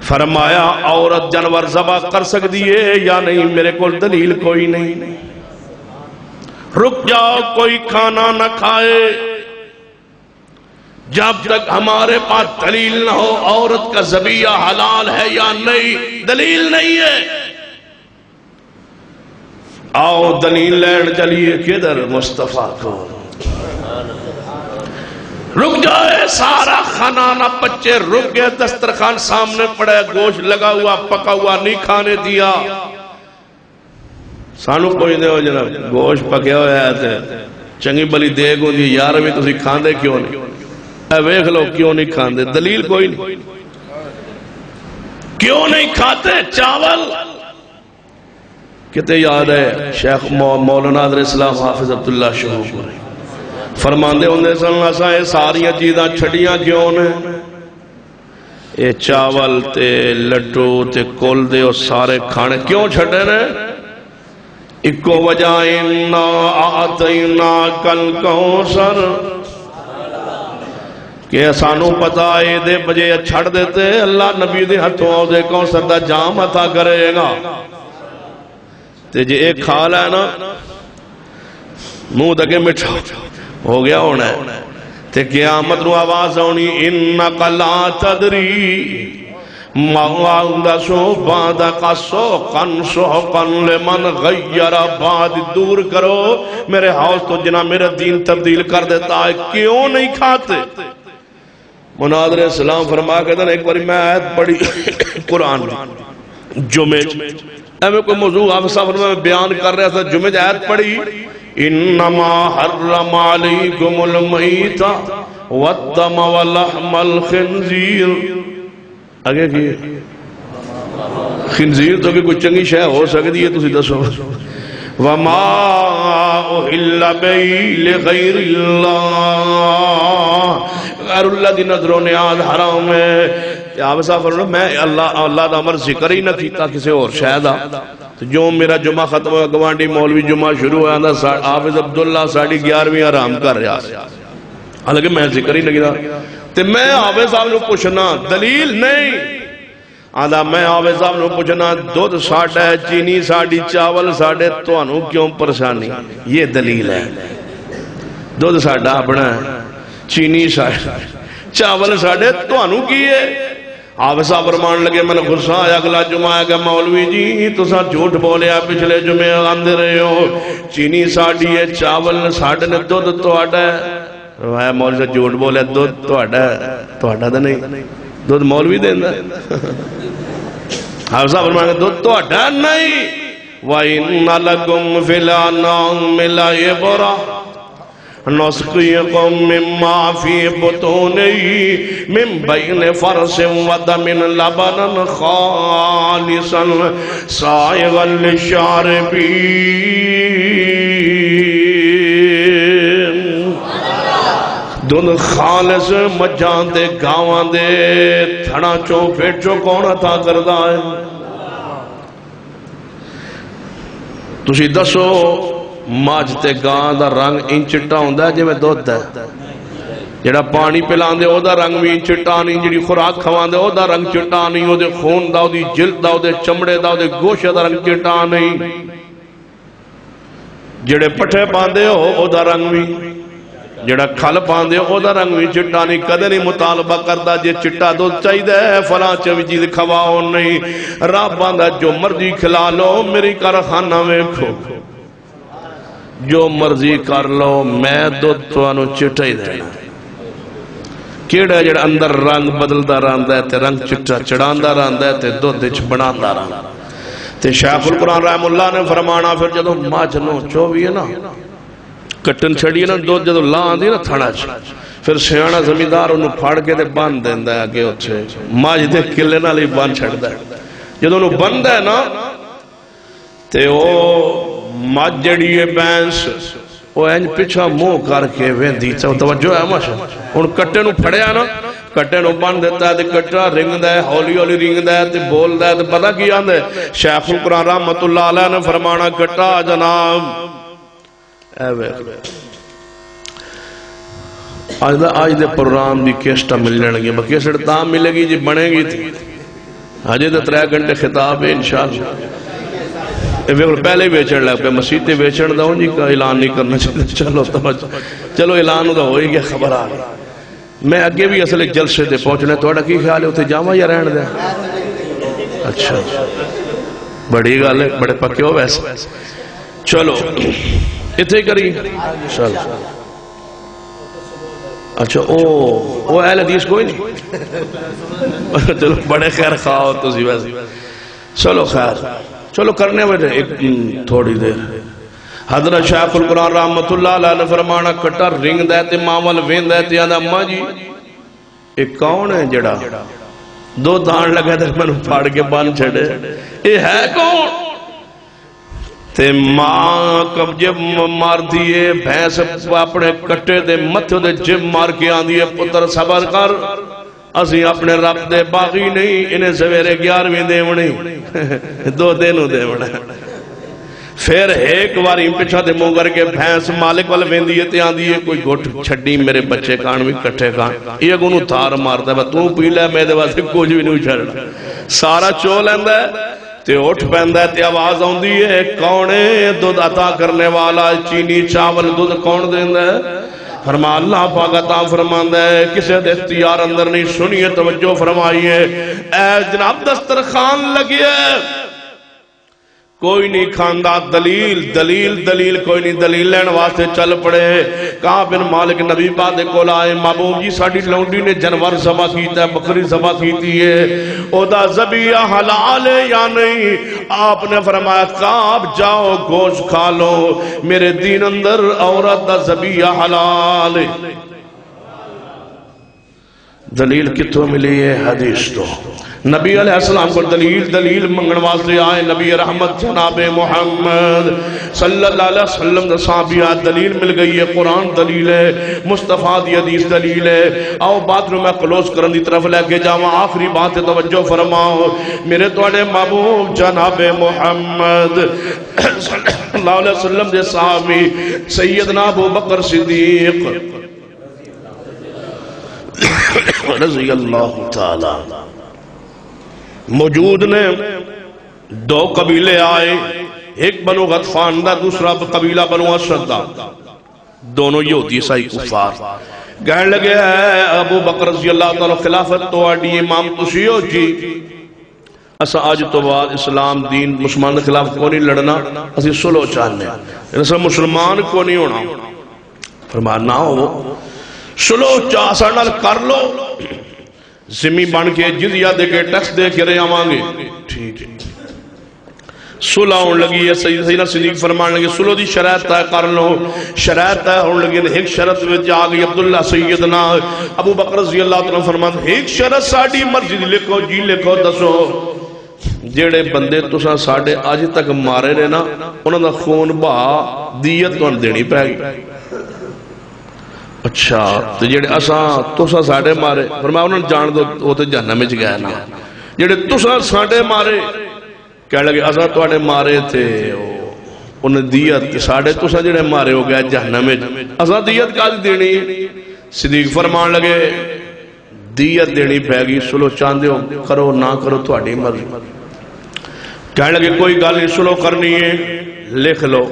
فرمایا عورت جانور ذبح کر سکتی ہے یا نہیں میرے کو دلیل کوئی نہیں رک جاؤ کوئی کھانا نہ کھائے جب تک ہمارے پاس دلیل نہ ہو عورت کا ذبیحہ حلال ہے یا نہیں دلیل نہیں ہے آؤ دلیل لین چلیے کدھر مصطفیٰ کو رک جائے سارا خانہ پچے رک گئے دسترخوان سامنے پڑے گوشت لگا ہوا پکا ہوا نہیں کھانے دیا سانو کوئی دے ہو جناب گوشت پکے ہوئے آتے چنگی بلی دیکھ ہوں دی یار بھی تسی کھاندے کیوں نہیں اے ویکھ لو کیوں نہیں کھاندے دلیل کوئی نہیں کیوں نہیں کھاتے چاول کتے یاد ہے شیخ مولانا حضرت اسلام حافظ عبداللہ شہو فرماندے ہوندے سن اساں اے ساریاں چیزاں چھڑیاں کیوں نے اے چاول تے لڈو تے کول دے اور سارے کھانے کیوں چھڑے نے اکو وجہ انا آتینا کل کوثر کہ سانو پتا ہے دے بجے چھڑ دیتے اللہ نبی دے ہتھوں دے کوثر دا جام عطا کرے گا تے جے ایک کھا لے نا منہ دگے مٹھا ہو گیا ہونا ہے تے قیامت نو آواز ہونی انکا لا تدری مغاندسو بعدکا سوقن لمن غیر بعد دور کرو میرے ہاؤس تو جنہ میرا دین تبدیل کر دیتا ہے کیوں نہیں کھاتے مناظر اسلام فرما کہتا ہے ایک باری میں آیت پڑھی قرآن جمعہ میں کوئی موضوع آپ صاحب میں بیان کر رہا تھا جمعہ آیت پڑھی انما حرم علیکم المیت والدم ولحم الخنزیر آگے کی خنزیر تو کہ کوئی چنگی شے ہو سکتی ہے تسی دسو وما احل بی لغیر اللہ غیر اللہ دی نظر و نیاز حرام ہے آپ صاحب فرمایا میں اللہ دا امر ذکر ہی نہ کیتا کسی اور شاید تو جو میرا جمعہ ختم ہوا گوانڈی مولوی جمعہ شروع ہوا حافظ عبداللہ 11:30 آرام کر رہا حالانکہ میں ذکر ہی نہ کیتا تے میں حافظ صاحب نے پوچھنا دلیل نہیں آدھا میں حافظ صاحب نے پوچھنا دودھ ساڑھا ہے چینی ساڑھی چاول ساڑھے تو انہوں کیوں پریشانی یہ دلیل ہے دودھ ساڑھا اپنا ہے چینی ساڑھا چاول ساڑھے تو انہوں کیے آپ صاحب فرمان لگے میں نے غصہ آیا اگلا جمعہ آیا کہ مولوی جی تو سا جھوٹ بولے آپ پچھلے جمعے آندے رہے ہو چینی ساڑھی ہے چاول ساڑھے نے دودھ تو آٹا ہے مولوی سے جھوٹ بولے دودھ تو آٹا ہے تو آٹا تھا نہیں دودھ مولوی دینا آپ صاحب فرمان لگے دودھ تو آٹا ہے نہیں وَإِنَّ لَكُمْ فِي الْأَنْعَامِ لَعِبْرَةً نسقيكم مما في بطونه من بين فرث ودم لبنا خالصا سائغا للشاربين دون خالص مجھان دے گاوان دے تھڑا چو پھیٹ چو کون عطا کردہ ہے تسی دسو ماج تے گاں دا رنگ ان چٹا ہوندہ ہے جی میں دودھ ہے جڑا پانی پلان دے او دا رنگ بھی چٹا نہیں جڑی خوراک کھوان دے او دا رنگ چٹا نہیں او دے خون دا او دی جلد دا او دے چمڑے دا او دے گوشت دا رنگ چٹا نہیں جڑے پٹھے باندے او دا رنگ بھی جڑا کھل باندے او دا رنگ بھی چٹا نہیں کدے نہیں مطالبہ کردہ جے چٹا دو چاہی دے فلاں چوی چیز کھواؤ نہیں راب باندہ جو مرضی کھلا لو میری کارخانہ میں کھو جو مرضی کر لو میں دو توانو چٹا ہی دینا کیڑا جڑا اندر رنگ بدلدا رہندا ہے تے رنگ چٹا چڑھاندا رہندا ہے تے دودھ وچ بناندا رہندا تے شیخ القرآن رحم اللہ نے فرمانا پھر جدوں ماچ نو چووی ہے نا کٹن چھڑی ہے نا دودھ جدوں لا آندی نا تھڑا چ پھر سیاںا زمیندار انہوں پھاڑ کے تے بن دیندا ہے اگے اوتھے ماچ دے کلے نال ہی بن چھڑدا ہے جدوں انہوں بندا ہے نا تے او ماچ جڑی ہے بینس وہ این پچھا مو کر کے ویندی توجہ ہے ماشا ان کٹے نو پھڑیا نا کٹے نو بن دیتا ہے تے کٹا رنگ دا ہے ہولی ہولی رنگ دا ہے تے بول دا ہے تے پتہ کی آندے شیخ القرآن رحمت اللہ علیہ نے فرمانا کٹا جناب اے وے آج دے پروگرام دی کیسٹا ملنے لگی کیسٹ تام ملے گی جی بنے گی تھی آجے تے 3 گھنٹے خطاب ہے انشاءاللہ پہلے ہی بیچن لگ پہ مسیح تے بیچن دا ہوں جی کا اعلان نہیں کرنا چاہتا چلو اعلان دا ہوئی گیا خبر آ گئی میں اگے بھی اصل ایک جلسے دے پہنچنے توڑا کی خیال ہے اتنے جاما یا رہن دے اچھا بڑی گال ہے بڑے پکے ہو ویسے چلو اتنے کری چلو اچھا او اہل حدیث کوئی نہیں چلو بڑے خیر خواہ ہو تو ویسے چلو خیر چلو کرنے میں ایک تھوڑی دیر حضرت شیخ القرآن رحمت اللہ علیہ نے فرمانا کٹا رنگ دے تے ماول وین دے تے آدھا اممہ جی ایک کون ہے جڑا 2 دان لگا دے میں پھاڑ کے بان چھڑے یہ ہے کون تے ماں کب جب مار دیئے بھینس اپنے کٹے دے متھو دے جب مار کے آن دیئے پتر صبر کر اسی اپنے رب دے باغی نہیں انہیں سویرے 11ویں دیوڑی 2 دنوں دیوڑا پھر ایک واری پچھا دے مونگر کے بھینس مالک والے ویندیے تے آن دیئے کوئی گھٹ چھڑی میرے بچے کان بھی کٹھے کان یہ گونو تھار مارتا ہے تو پی لے میں دے واسے کچھ بھی نہیں چھڑنا سارا چو لیندہ ہے تے اٹھ پہندہ ہے تے آواز آن دیئے کونے دودھ عطا کرنے والا چینی چاول دودھ کون دیندہ ہے فرما اللہ پاک عطا فرماندہ ہے کسے دے اختیار اندر نہیں سنیے توجہ فرمائیے اے جناب دسترخوان لگیے کوئی نہیں کھاندہ دلیل دلیل دلیل کوئی نہیں دلیل لین واسطے چل پڑے کہا بن مالک نبی بادے کو لائے محبوب جی ساڑھی لونڈی نے جنور زبا کیتا ہے بکری زبا کیتی ہے او دا زبیہ حلال ہے یا نہیں آپ نے فرمایا کعب جاؤ گوشت کھا لو میرے دین اندر عورت دا زبیہ حلال ہے دلیل کتوں ملی ہے حدیث تو نبی علیہ السلام کو دلیل منگن واسطے آئے نبی رحمت جناب محمد صلی اللہ علیہ وسلم صحابیات دلیل مل گئی ہے قرآن دلیل ہے مصطفیٰ دی حدیث دلیل ہے آؤ بات رو میں کلوز کرن دی طرف لے کے جاؤں آخری بات توجہ فرماؤ میرے توڑے محبوب جناب محمد صلی اللہ علیہ وسلم دے صحابی سیدنا ابو بکر صدیق رضی اللہ تعالی موجود نے 2 قبیلے آئے ایک بنو غطفان دا دوسرا قبیلہ بنو اسد دا دونوں یہودی عیسائی کفار کہنے لگے ہے ابو بکر رضی اللہ تعالی خلافت تو آڈی امام تسیو جی اسا آج تو بعد اسلام دین مسلمان کے خلاف کو نہیں لڑنا اسی سلو چاہنے اسا مسلمان کو نہیں ہونا فرمایا نہ ہو سلو چاہ سرنال کر لو زمین بان کے جزیہ دے کے ٹیکس دے کے رہے آمانگے ٹھیک ہے سلح ہون لگی ہے سیدنا صدیق فرمان لگی سلح دی شرائط تائے کر لو شرائط تائے ہون لگی ایک شرط میں جا گئی عبداللہ سیدنا ابو بکر رضی اللہ تعالیٰ فرمان ایک شرط ساڑھی مرضی لکھو جی لکھو دسو جیڑے بندے تساں ساڑھے آج تک مارے رہے نا انہوں نے خون بہا دیت تو دینی پہ گئی اچھا تو جڑے اساں تساں ساڈے مارے فرمایا انہاں نوں جان دو وہ تے جہنم وچ گئے نا جڑے تساں ساڈے مارے کہنے لگے اساں تواڈے مارے تھے انہیں دیت ساڈے تساں جڑے مارے ہو گئے جہنم وچ اساں دیت کا دینی صدیق فرمان لگے دیت دینی پے گی سلو چاندے ہو کرو نہ کرو تواڈی مرضی کہنے لگے کوئی گل نہیں سلو کرنی ہے لکھ لو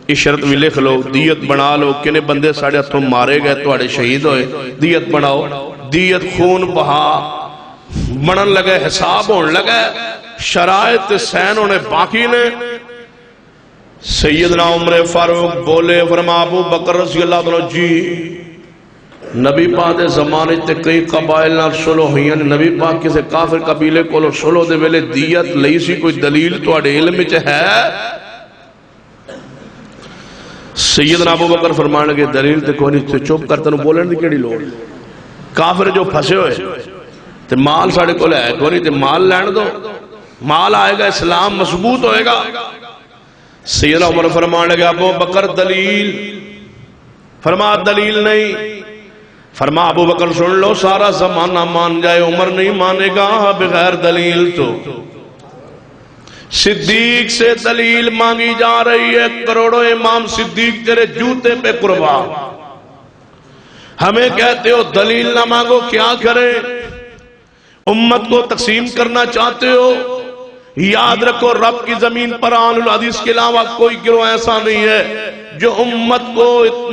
اس شرط بھی لکھ لو دیت بنا لو کنے بندے ساڑے ہتھوں مارے گئے تواڈے شہید ہوئے دیت بناؤ دیت خون بہا بنن لگے حساب ہون لگے شرائط سین ہونے باقی نے سیدنا عمر فاروق بولے فرما ابو بکر رضی اللہ عنہ جی نبی پاک دے زمانے تے کئی قبائل نال سلو ہوئی ہیں نبی پاک کسے کافر قبیلے کولو سلو دے ویلے دیت لئی سی کوئی دلیل تواڈے علم وچ ہے سیدنا ابو بکر فرمان لگے دلیل تے کوئی نہیں چپ کر تینوں بولن دی کیڑی لوڑ کافر جو پھسے ہوئے تے مال ساڑے کول ہے کوئی نہیں تے مال لین دو مال آئے گا اسلام مضبوط ہوئے گا سیدنا عمر فرمان لگے ابو بکر دلیل فرما دلیل نہیں فرما ابو بکر سن لو سارا زمانہ مان جائے عمر نہیں مانے گا بغیر دلیل تو صدیق سے دلیل مانگی جا رہی ہے کروڑوں امام صدیق تیرے جوتے پہ قربان ہمیں کہتے ہو دلیل نہ مانگو کیا کریں امت کو تقسیم کرنا چاہتے ہو یاد رکھو رب کی زمین پر آن الحدیث کے علاوہ کوئی گروہ ایسا نہیں ہے جو امت کو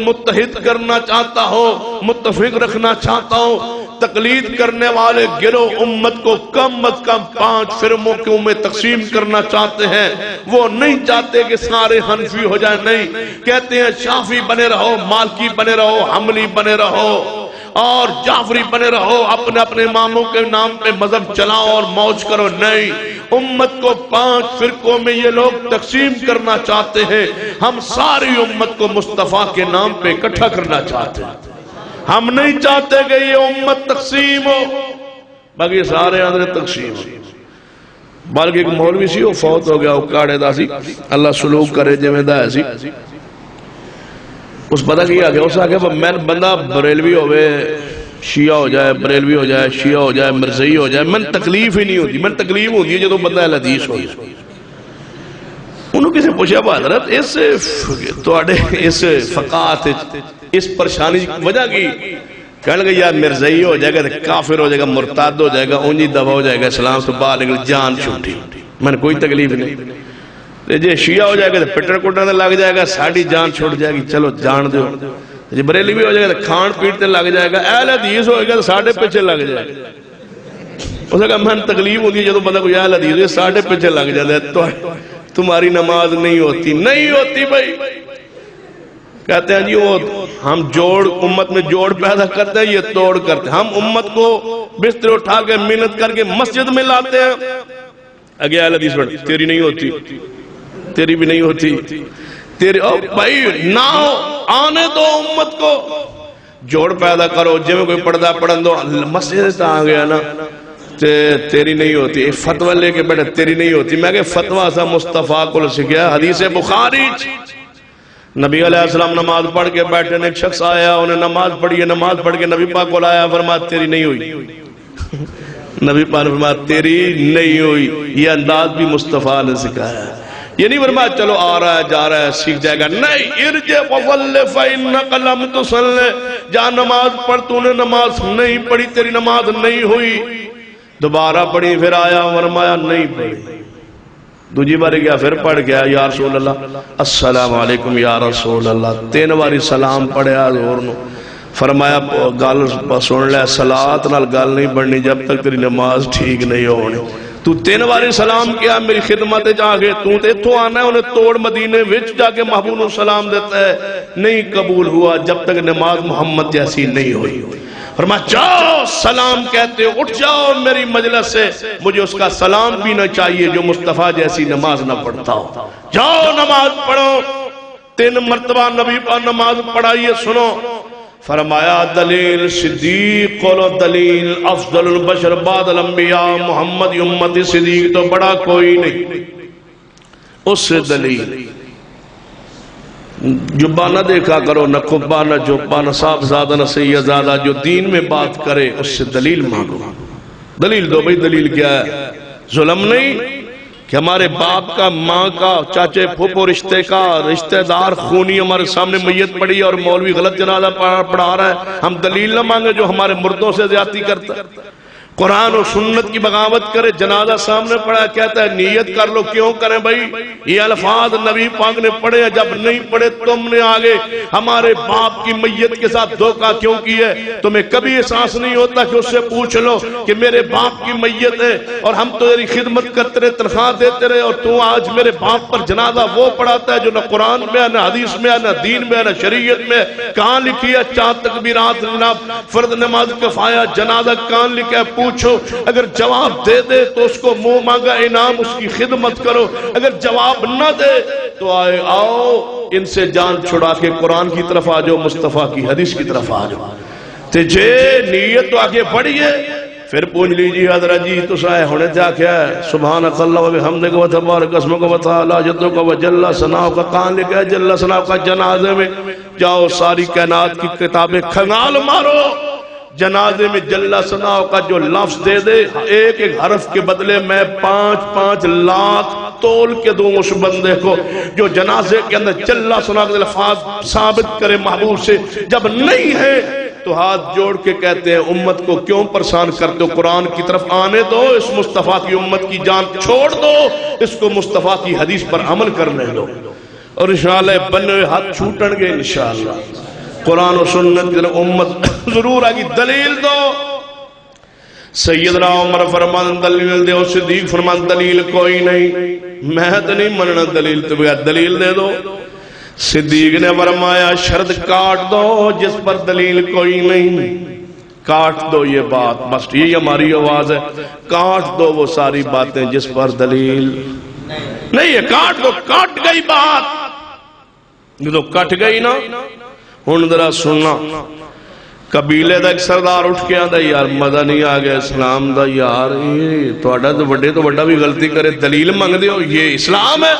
متحد کرنا چاہتا ہو متفق رکھنا چاہتا ہو تقلید کرنے والے گروہ امت کو کم از کم 5 فرقوں میں تقسیم کرنا چاہتے ہیں وہ نہیں چاہتے کہ سارے حنفی ہو جائیں نہیں کہتے ہیں شافعی بنے رہو مالکی بنے رہو حنبلی بنے رہو اور جعفری بنے رہو اپنے اپنے اماموں کے نام پہ مذہب چلاؤ اور موج کرو نہیں امت کو 5 فرقوں میں یہ لوگ تقسیم کرنا چاہتے ہیں ہم ساری امت کو مصطفیٰ کے نام پہ اکٹھا کرنا چاہتے ہیں ہم نہیں چاہتے کہ یہ امت تقسیم ہو باقی سارے اندر تقسیم ہو بلکہ ایک مولوی سی وہ فوت ہو گیا وہ کاڑے دا سی اللہ سلوک کرے جے میں دا ہے سی اس پتہ کیا کہ اس آگے میں بندہ بریلوی ہوئے شیعہ ہو جائے بریلوی ہو جائے شیعہ ہو جائے مرزئی ہو جائے من تکلیف ہی نہیں ہوتی من تکلیف ہوتی ہے جو بندہ اہل حدیث ہو جائے انہوں کسی پوچھا حضرت اس فقاعت اس پریشانی وجہ کی کہنے لگے یار مرزئی ہو جائے گا کافر ہو جائے گا مرتد ہو جائے گا اونجی دفع ہو جائے گا اسلام سے باہر نکل جان چھوٹی میں نے کوئی تکلیف نہیں جی شیعہ ہو جائے گا پٹر کٹر لگ جائے گا ساڑی جان چھوٹ جائے گی چلو جان دو جی بریلی بھی ہو جائے گا کھان پیٹتے لگ جائے گا اہل حدیث ہوئے گا ساڑھے پیچھے لگ جائے گا اس نے کہا میں تکلیف ہوتی ہے جب بندہ کوئی اہل حدیث ہوئے ساڑھے پیچھے لگ جائے تو تمہاری نماز نہیں ہوتی بھائی کہتے ہیں جی وہ ہم جوڑ امت میں جوڑ پیدا کرتے ہیں یہ توڑ کرتے ہیں ہم امت کو بستر اٹھا کے محنت کر کے مسجد میں لاتے ہیں اگے اہل حدیث بڑھ تیری نہیں ہوتی تیری بھی نہیں ہوتی تیری بھائی نہ آنے دو امت کو جوڑ پیدا کرو جب میں کوئی پردہ پڑھن دو مسجد آ گیا نا تیری نہیں ہوتی فتوہ لے کے بیٹھے تیری نہیں ہوتی میں کہ فتوہ سا مصطفیٰ کو سکھیا حدیث بخاری نبی علیہ السلام نماز پڑھ کے بیٹھے ایک شخص آیا انہیں نماز پڑھ کے نبی پاک کو آیا فرمایا تیری نہیں ہوئی نبی پاک نے فرمایا تیری نہیں ہوئی یہ انداز بھی مصطفیٰ نے سکھایا یہ نہیں فرمایا چلو آ رہا ہے جا رہا ہے سیکھ جائے گا نہیں ارجع فصل فإنک لم تصلی جا نماز پڑھ تو نے نماز نہیں پڑھی تیری نماز نہیں ہوئی دوبارہ پڑھی پھر آیا فرمایا نہیں پڑھی دوجی باری گیا پھر پڑھ گیا یا رسول اللہ السلام علیکم یا رسول اللہ 3 باری سلام پڑھیا حضور نو فرمایا گل سن لے صلات نال گل نہیں بڑھنی جب تک تیری نماز ٹھیک نہیں ہونی تو 3 باری سلام کیا میری خدمت جا کے تو اتھوں آنا ہے انہیں توڑ مدینے وچ جا کے محبوب نو سلام دیتا ہے نہیں قبول ہوا جب تک نماز محمد جیسی نہیں ہوئی فرمایا جاؤ سلام کہتے ہو اٹھ جاؤ میری مجلس سے مجھے اس کا سلام بھی نہ چاہیے جو مصطفیٰ جیسی نماز نہ پڑھتا ہو جاؤ نماز پڑھو 3 مرتبہ نبی پر نماز پڑھائیے سنو فرمایا دلیل صدیق قولو دلیل افضل البشر بعد الانبیاء محمد امت صدیق تو بڑا کوئی نہیں اس سے دلیل جبہ نہ دیکھا کرو، نہ قبہ نہ جبہ، نہ صاحب زادہ نہ سید زادہ، جو دین میں بات کرے اس سے دلیل مانگو. دلیل دو بھئی، دلیل کیا ہے؟ ظلم نہیں کہ ہمارے باپ کا، ماں کا، چاچے پھوپھو رشتے کا، رشتہ دار خونی ہمارے سامنے میت پڑی اور مولوی غلط جنازہ پڑھا رہا ہے، ہم دلیل نہ مانگے جو ہمارے مردوں سے زیادتی کرتا ہے. قرآن و سنت کی بغاوت کرے، جنازہ سامنے پڑا، کہتا ہے نیت کر لو. کیوں کریں بھائی؟ یہ الفاظ نبی پاک نے پڑھے ہیں، جب نہیں پڑھے تم نے آگے ہمارے باپ کی میت کے ساتھ دھوکہ کیوں کی ہے؟ تمہیں کبھی احساس نہیں ہوتا کہ اس سے پوچھ لو کہ میرے باپ کی میت ہے اور ہم تو تیری خدمت کرتے رہے، تنخواہ دیتے رہے، اور تو آج میرے باپ پر جنازہ وہ پڑھاتا ہے جو نہ قرآن میں ہے، نہ حدیث میں ہے، نہ دین میں ہے، نہ شریعت میں ہے. کہاں لکھی ہے 4 تکبیرات جناب فرض نماز کفایہ، جنازہ کہاں لکھا ہے؟ پوچھو. اگر جواب دے دے تو اس کو منہ مانگا انعام، اس کی خدمت کرو. اگر جواب نہ دے تو آؤ ان سے جان چھڑا کے قرآن کی طرف آ جاؤ، مصطفیٰ کی حدیث کی طرف آ جاؤ. تجھے نیت تو آگے بڑھیے، پھر پوچھ لیجیے حضرت جی تو سائے ہونے جا کیا ہے؟ سبحانک اللہ و بحمدک و تبارک اسمک و تعالی جدک و جل ثناؤک. کہاں لکھا ہے جل ثناؤک؟ جنازے میں جاؤ ساری کائنات کی کتابیں کھنگال مارو، جنازے میں جل ثناؤک کا جو لفظ دے دے، ایک ایک حرف کے بدلے میں 5-5 لاکھ تول کے دوں اس بندے کو جو جنازے کے اندر جل ثناؤک کے الفاظ ثابت کرے محبوب سے. جب نہیں ہے تو ہاتھ جوڑ کے کہتے ہیں امت کو کیوں پریشان کرتے ہو؟ قرآن کی طرف آنے دو، اس مصطفیٰ کی امت کی جان چھوڑ دو، اس کو مصطفیٰ کی حدیث پر عمل کرنے دو، اور انشاءاللہ بنے ہوئے ہاتھ چھوٹن گے. انشاءاللہ قرآن و سنت کی طرف امت ضرور آگی. دلیل دو. سیدنا عمر فرمان دلیل دے، اور صدیق فرمان دلیل کوئی نہیں، میں تو نہیں مننا دلیل، تو بغیر دلیل دے دو. صدیق نے فرمایا شرط کاٹ دو جس پر دلیل کوئی نہیں، کاٹ دو یہ بات، بس یہی ہماری آواز ہے، کاٹ دو وہ ساری باتیں جس پر دلیل نہیں ہے. کاٹ دو، کٹ گئی بات، یہ تو کٹ گئی نا. ہن ذرا سننا، قبیلے دا ایک سردار اٹھ کے آندا یار مزہ نہیں آ گیا اسلام دا، یار یہ تہاڈا تو بڑے تو بڑا بھی غلطی کرے دلیل منگ دے ہو، یہ اسلام ہے.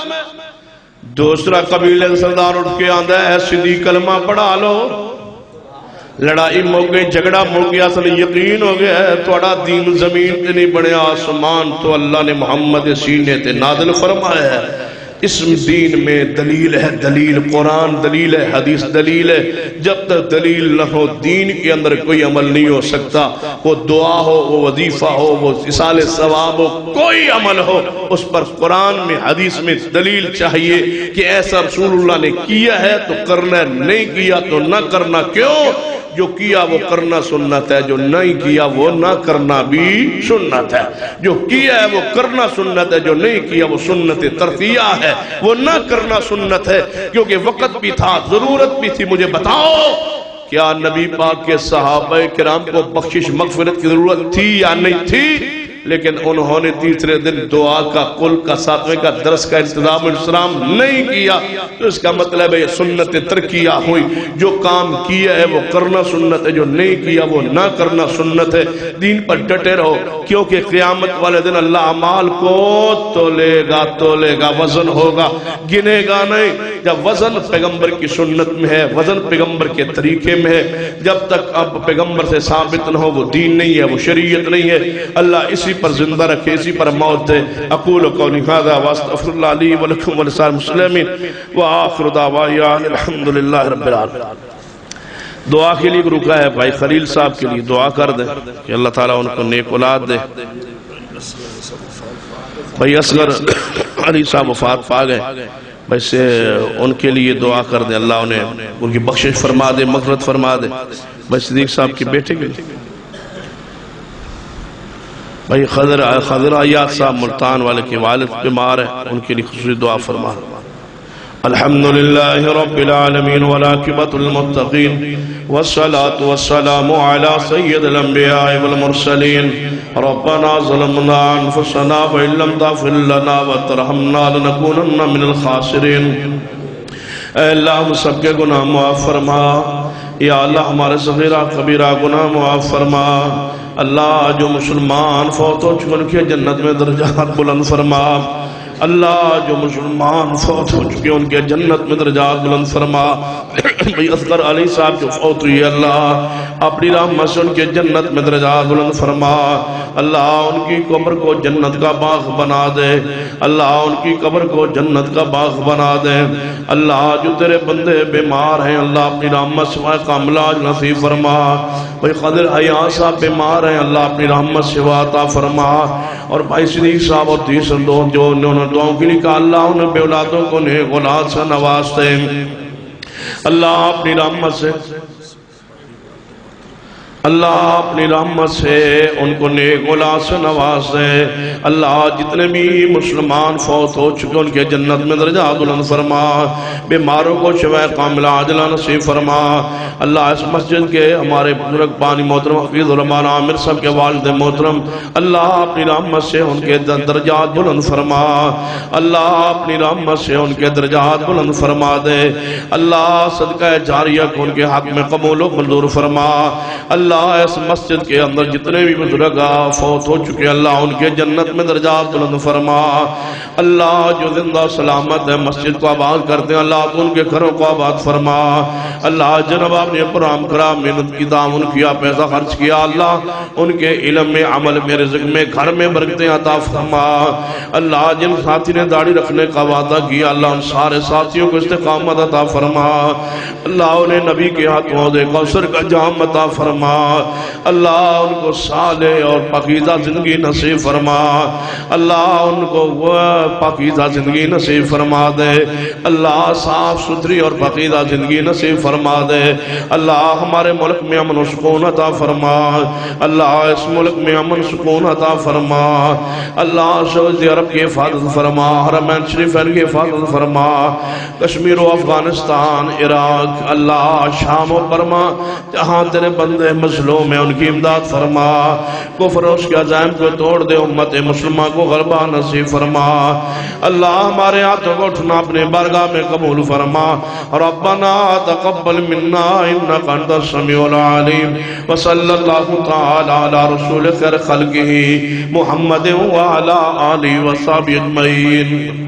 دوسرا قبیلے دا سردار اٹھ کے آندا ہے صدیق کلمہ پڑھا لو. لڑائی مک گئی، جھگڑا مک گیا، اصل یقین ہو گیا ہے تہاڈا دین زمین تے نہیں بنیا، آسمان تو اللہ نے محمد سینے تے نازل فرمایا ہے. اس دین میں دلیل ہے، دلیل قرآن دلیل ہے، حدیث دلیل ہے. جب تک دلیل نہ ہو دین کے اندر کوئی عمل نہیں ہو سکتا. وہ دعا ہو، وہ وظیفہ ہو، وہ اصال ثواب ہو، کوئی عمل ہو، اس پر قرآن میں حدیث میں دلیل چاہیے کہ ایسا رسول اللہ نے کیا ہے تو کرنا، نہیں کیا تو نہ کرنا. کیوں؟ جو کیا وہ کرنا سنت ہے، جو نہیں کیا وہ نہ کرنا بھی سنت ہے. جو کیا ہے وہ کرنا سنت ہے، جو نہیں کیا وہ سنت ترفیہ ہے، وہ نہ کرنا سنت ہے. کیونکہ وقت بھی تھا، ضرورت بھی تھی. مجھے بتاؤ کیا نبی پاک کے صحابہ کرام کو بخشش مغفرت کی ضرورت تھی یا نہیں تھی؟ لیکن انہوں نے تیسرے دن دعا کا، قل کا، 7ویں کا درس کا انتظام السلام نہیں کیا. تو اس کا مطلب ہے یہ سنت ترکیہ ہوئی. جو کام کیا ہے وہ کرنا سنت ہے، جو نہیں کیا وہ نہ کرنا سنت ہے. دین پر ڈٹے رہو، کیونکہ قیامت والے دن اللہ اعمال کو تولے گا، وزن ہوگا، گنے گا نہیں. جب وزن پیغمبر کی سنت میں ہے، وزن پیغمبر کے طریقے میں ہے، جب تک اب پیغمبر سے ثابت نہ ہو وہ دین نہیں ہے، وہ شریعت نہیں ہے. اللہ اسی پر زندہ رکھے، اسی پر موت دے. اقول قولی ھذا واستغفر اللہ لی ولکم ولسائر المسلمین وآخر دعوانا الحمدللہ رب العالمین. دعا کے لیے رکا ہے بھائی خلیل صاحب کے لیے دعا کر دیں کہ اللہ تعالیٰ ان کو نیک اولاد دے. بھائی اصغر علی صاحب وفات پا گئے، ویسے ان کے لیے دعا کر دیں اللہ انہیں ان کی بخشش فرما دے، مغفرت فرما دے. بھائی صدیق صاحب کے بیٹے کے لیے بھائی خضر آیات صاحب ملتان والے کے والد بیمار ہیں، ان کے لیے خصوصی دعا فرما. الحمدللہ رب العالمین والعاقبۃ للمتقین والصلاة والسلام علی سید الانبیاء والمرسلین. ربنا ظلمنا انفسنا وإن لم تغفر لنا وترحمنا لنکونن من الخاسرین. اے اللہ ہم سب کے گناہ معاف فرما. یا اللہ ہمارے صغیرہ کبیرہ گناہ معاف فرما. اللہ جو مسلمان فوت ہو چکے ان کے جنت میں درجات بلند فرما. اللہ جو مسلمان فوت ہو چکے ان کے جنت میں درجات بلند فرما بھئی اصغر علی صاحب جو فوت ہوئی اللہ اپنی رحمت سے ان کے جنت میں درجات بلند فرما اللہ ان کی قبر کو جنت کا باغ بنا دے اللہ ان کی قبر کو جنت کا باغ بنا دے اللہ جو تیرے بندے بیمار ہیں اللہ اپنی رحمت سے کاملہ نصیب فرما بھئی خضر حیاء صاحب بیمار ہیں اللہ اپنی رحمت سے عطا فرما اور بھائی صدیق صاحب اور تیسر دو جو انہوں نے دعاؤں کے لیے کہا اللہ انہیں بے اولادوں کو نیک اولاد سے نوازتے اللہ اپنی رحمت سے اللہ اپنی رحمت سے ان کو نیک اولاد سے نواز دے اللہ جتنے بھی مسلمان فوت ہو چکے ان کے جنت میں درجات بلند فرما بیماروں کو شفا کاملہ عاجلہ نصیب فرما اللہ اس مسجد کے ہمارے بزرگ بانی محترم حفیظ الرحمان عامر صاحب کے والد محترم اللہ اپنی رحمت سے ان کے درجات بلند فرما اللہ اپنی رحمت سے ان کے درجات بلند فرما دے اللہ صدقہ جاریہ کو ان کے حق میں قبول و منظور فرما اللہ اس مسجد کے اندر جتنے بھی بزرگ فوت ہو چکے اللہ ان کے جنت میں درجات بلند فرما اللہ جو زندہ سلامت ہے مسجد کو آباد کرتے ہیں اللہ ان کے گھروں کو آباد فرما اللہ جناب آپ نے پرام کرا محنت کی دام ان کیا پیسہ خرچ کیا اللہ ان کے علم میں عمل میں رزق میں گھر میں برکتیں عطا فرما اللہ جن ساتھی نے داڑھی رکھنے کا وعدہ کیا اللہ ان سارے ساتھیوں کو استقامت عطا فرما اللہ انہیں نبی کے ہاتھوں دے کوثر کا جام عطا فرما اللہ ان کو صالح اور پاکیزہ زندگی نصیب فرما اللہ ان کو پاکیزہ زندگی نصیب فرما دے اللہ صاف ستھری اور پاکیزہ زندگی نصیب فرما دے اللہ ہمارے ملک میں امن و سکون عطا فرما اللہ اس ملک میں امن سکون عطا فرما اللہ سعودی عرب کی حفاظت فرما حرمین شریفین کی حفاظت فرما کشمیر و افغانستان عراق اللہ شام و برما جہاں تیرے بندے مظلوم میں ان کی امداد فرما کفر اس کے عزائم کو توڑ دے امت مسلمہ کو غلبہ نصیب فرما اللہ ہمارے ہاتھوں کو اٹھنا اپنے بارگاہ میں قبول فرما ربنا تقبل منا انکا انت السمیع العلیم وصلی اللہ تعالی علی رسول خیر خلقہ محمد وعلی آلہ وصحبہ اجمعین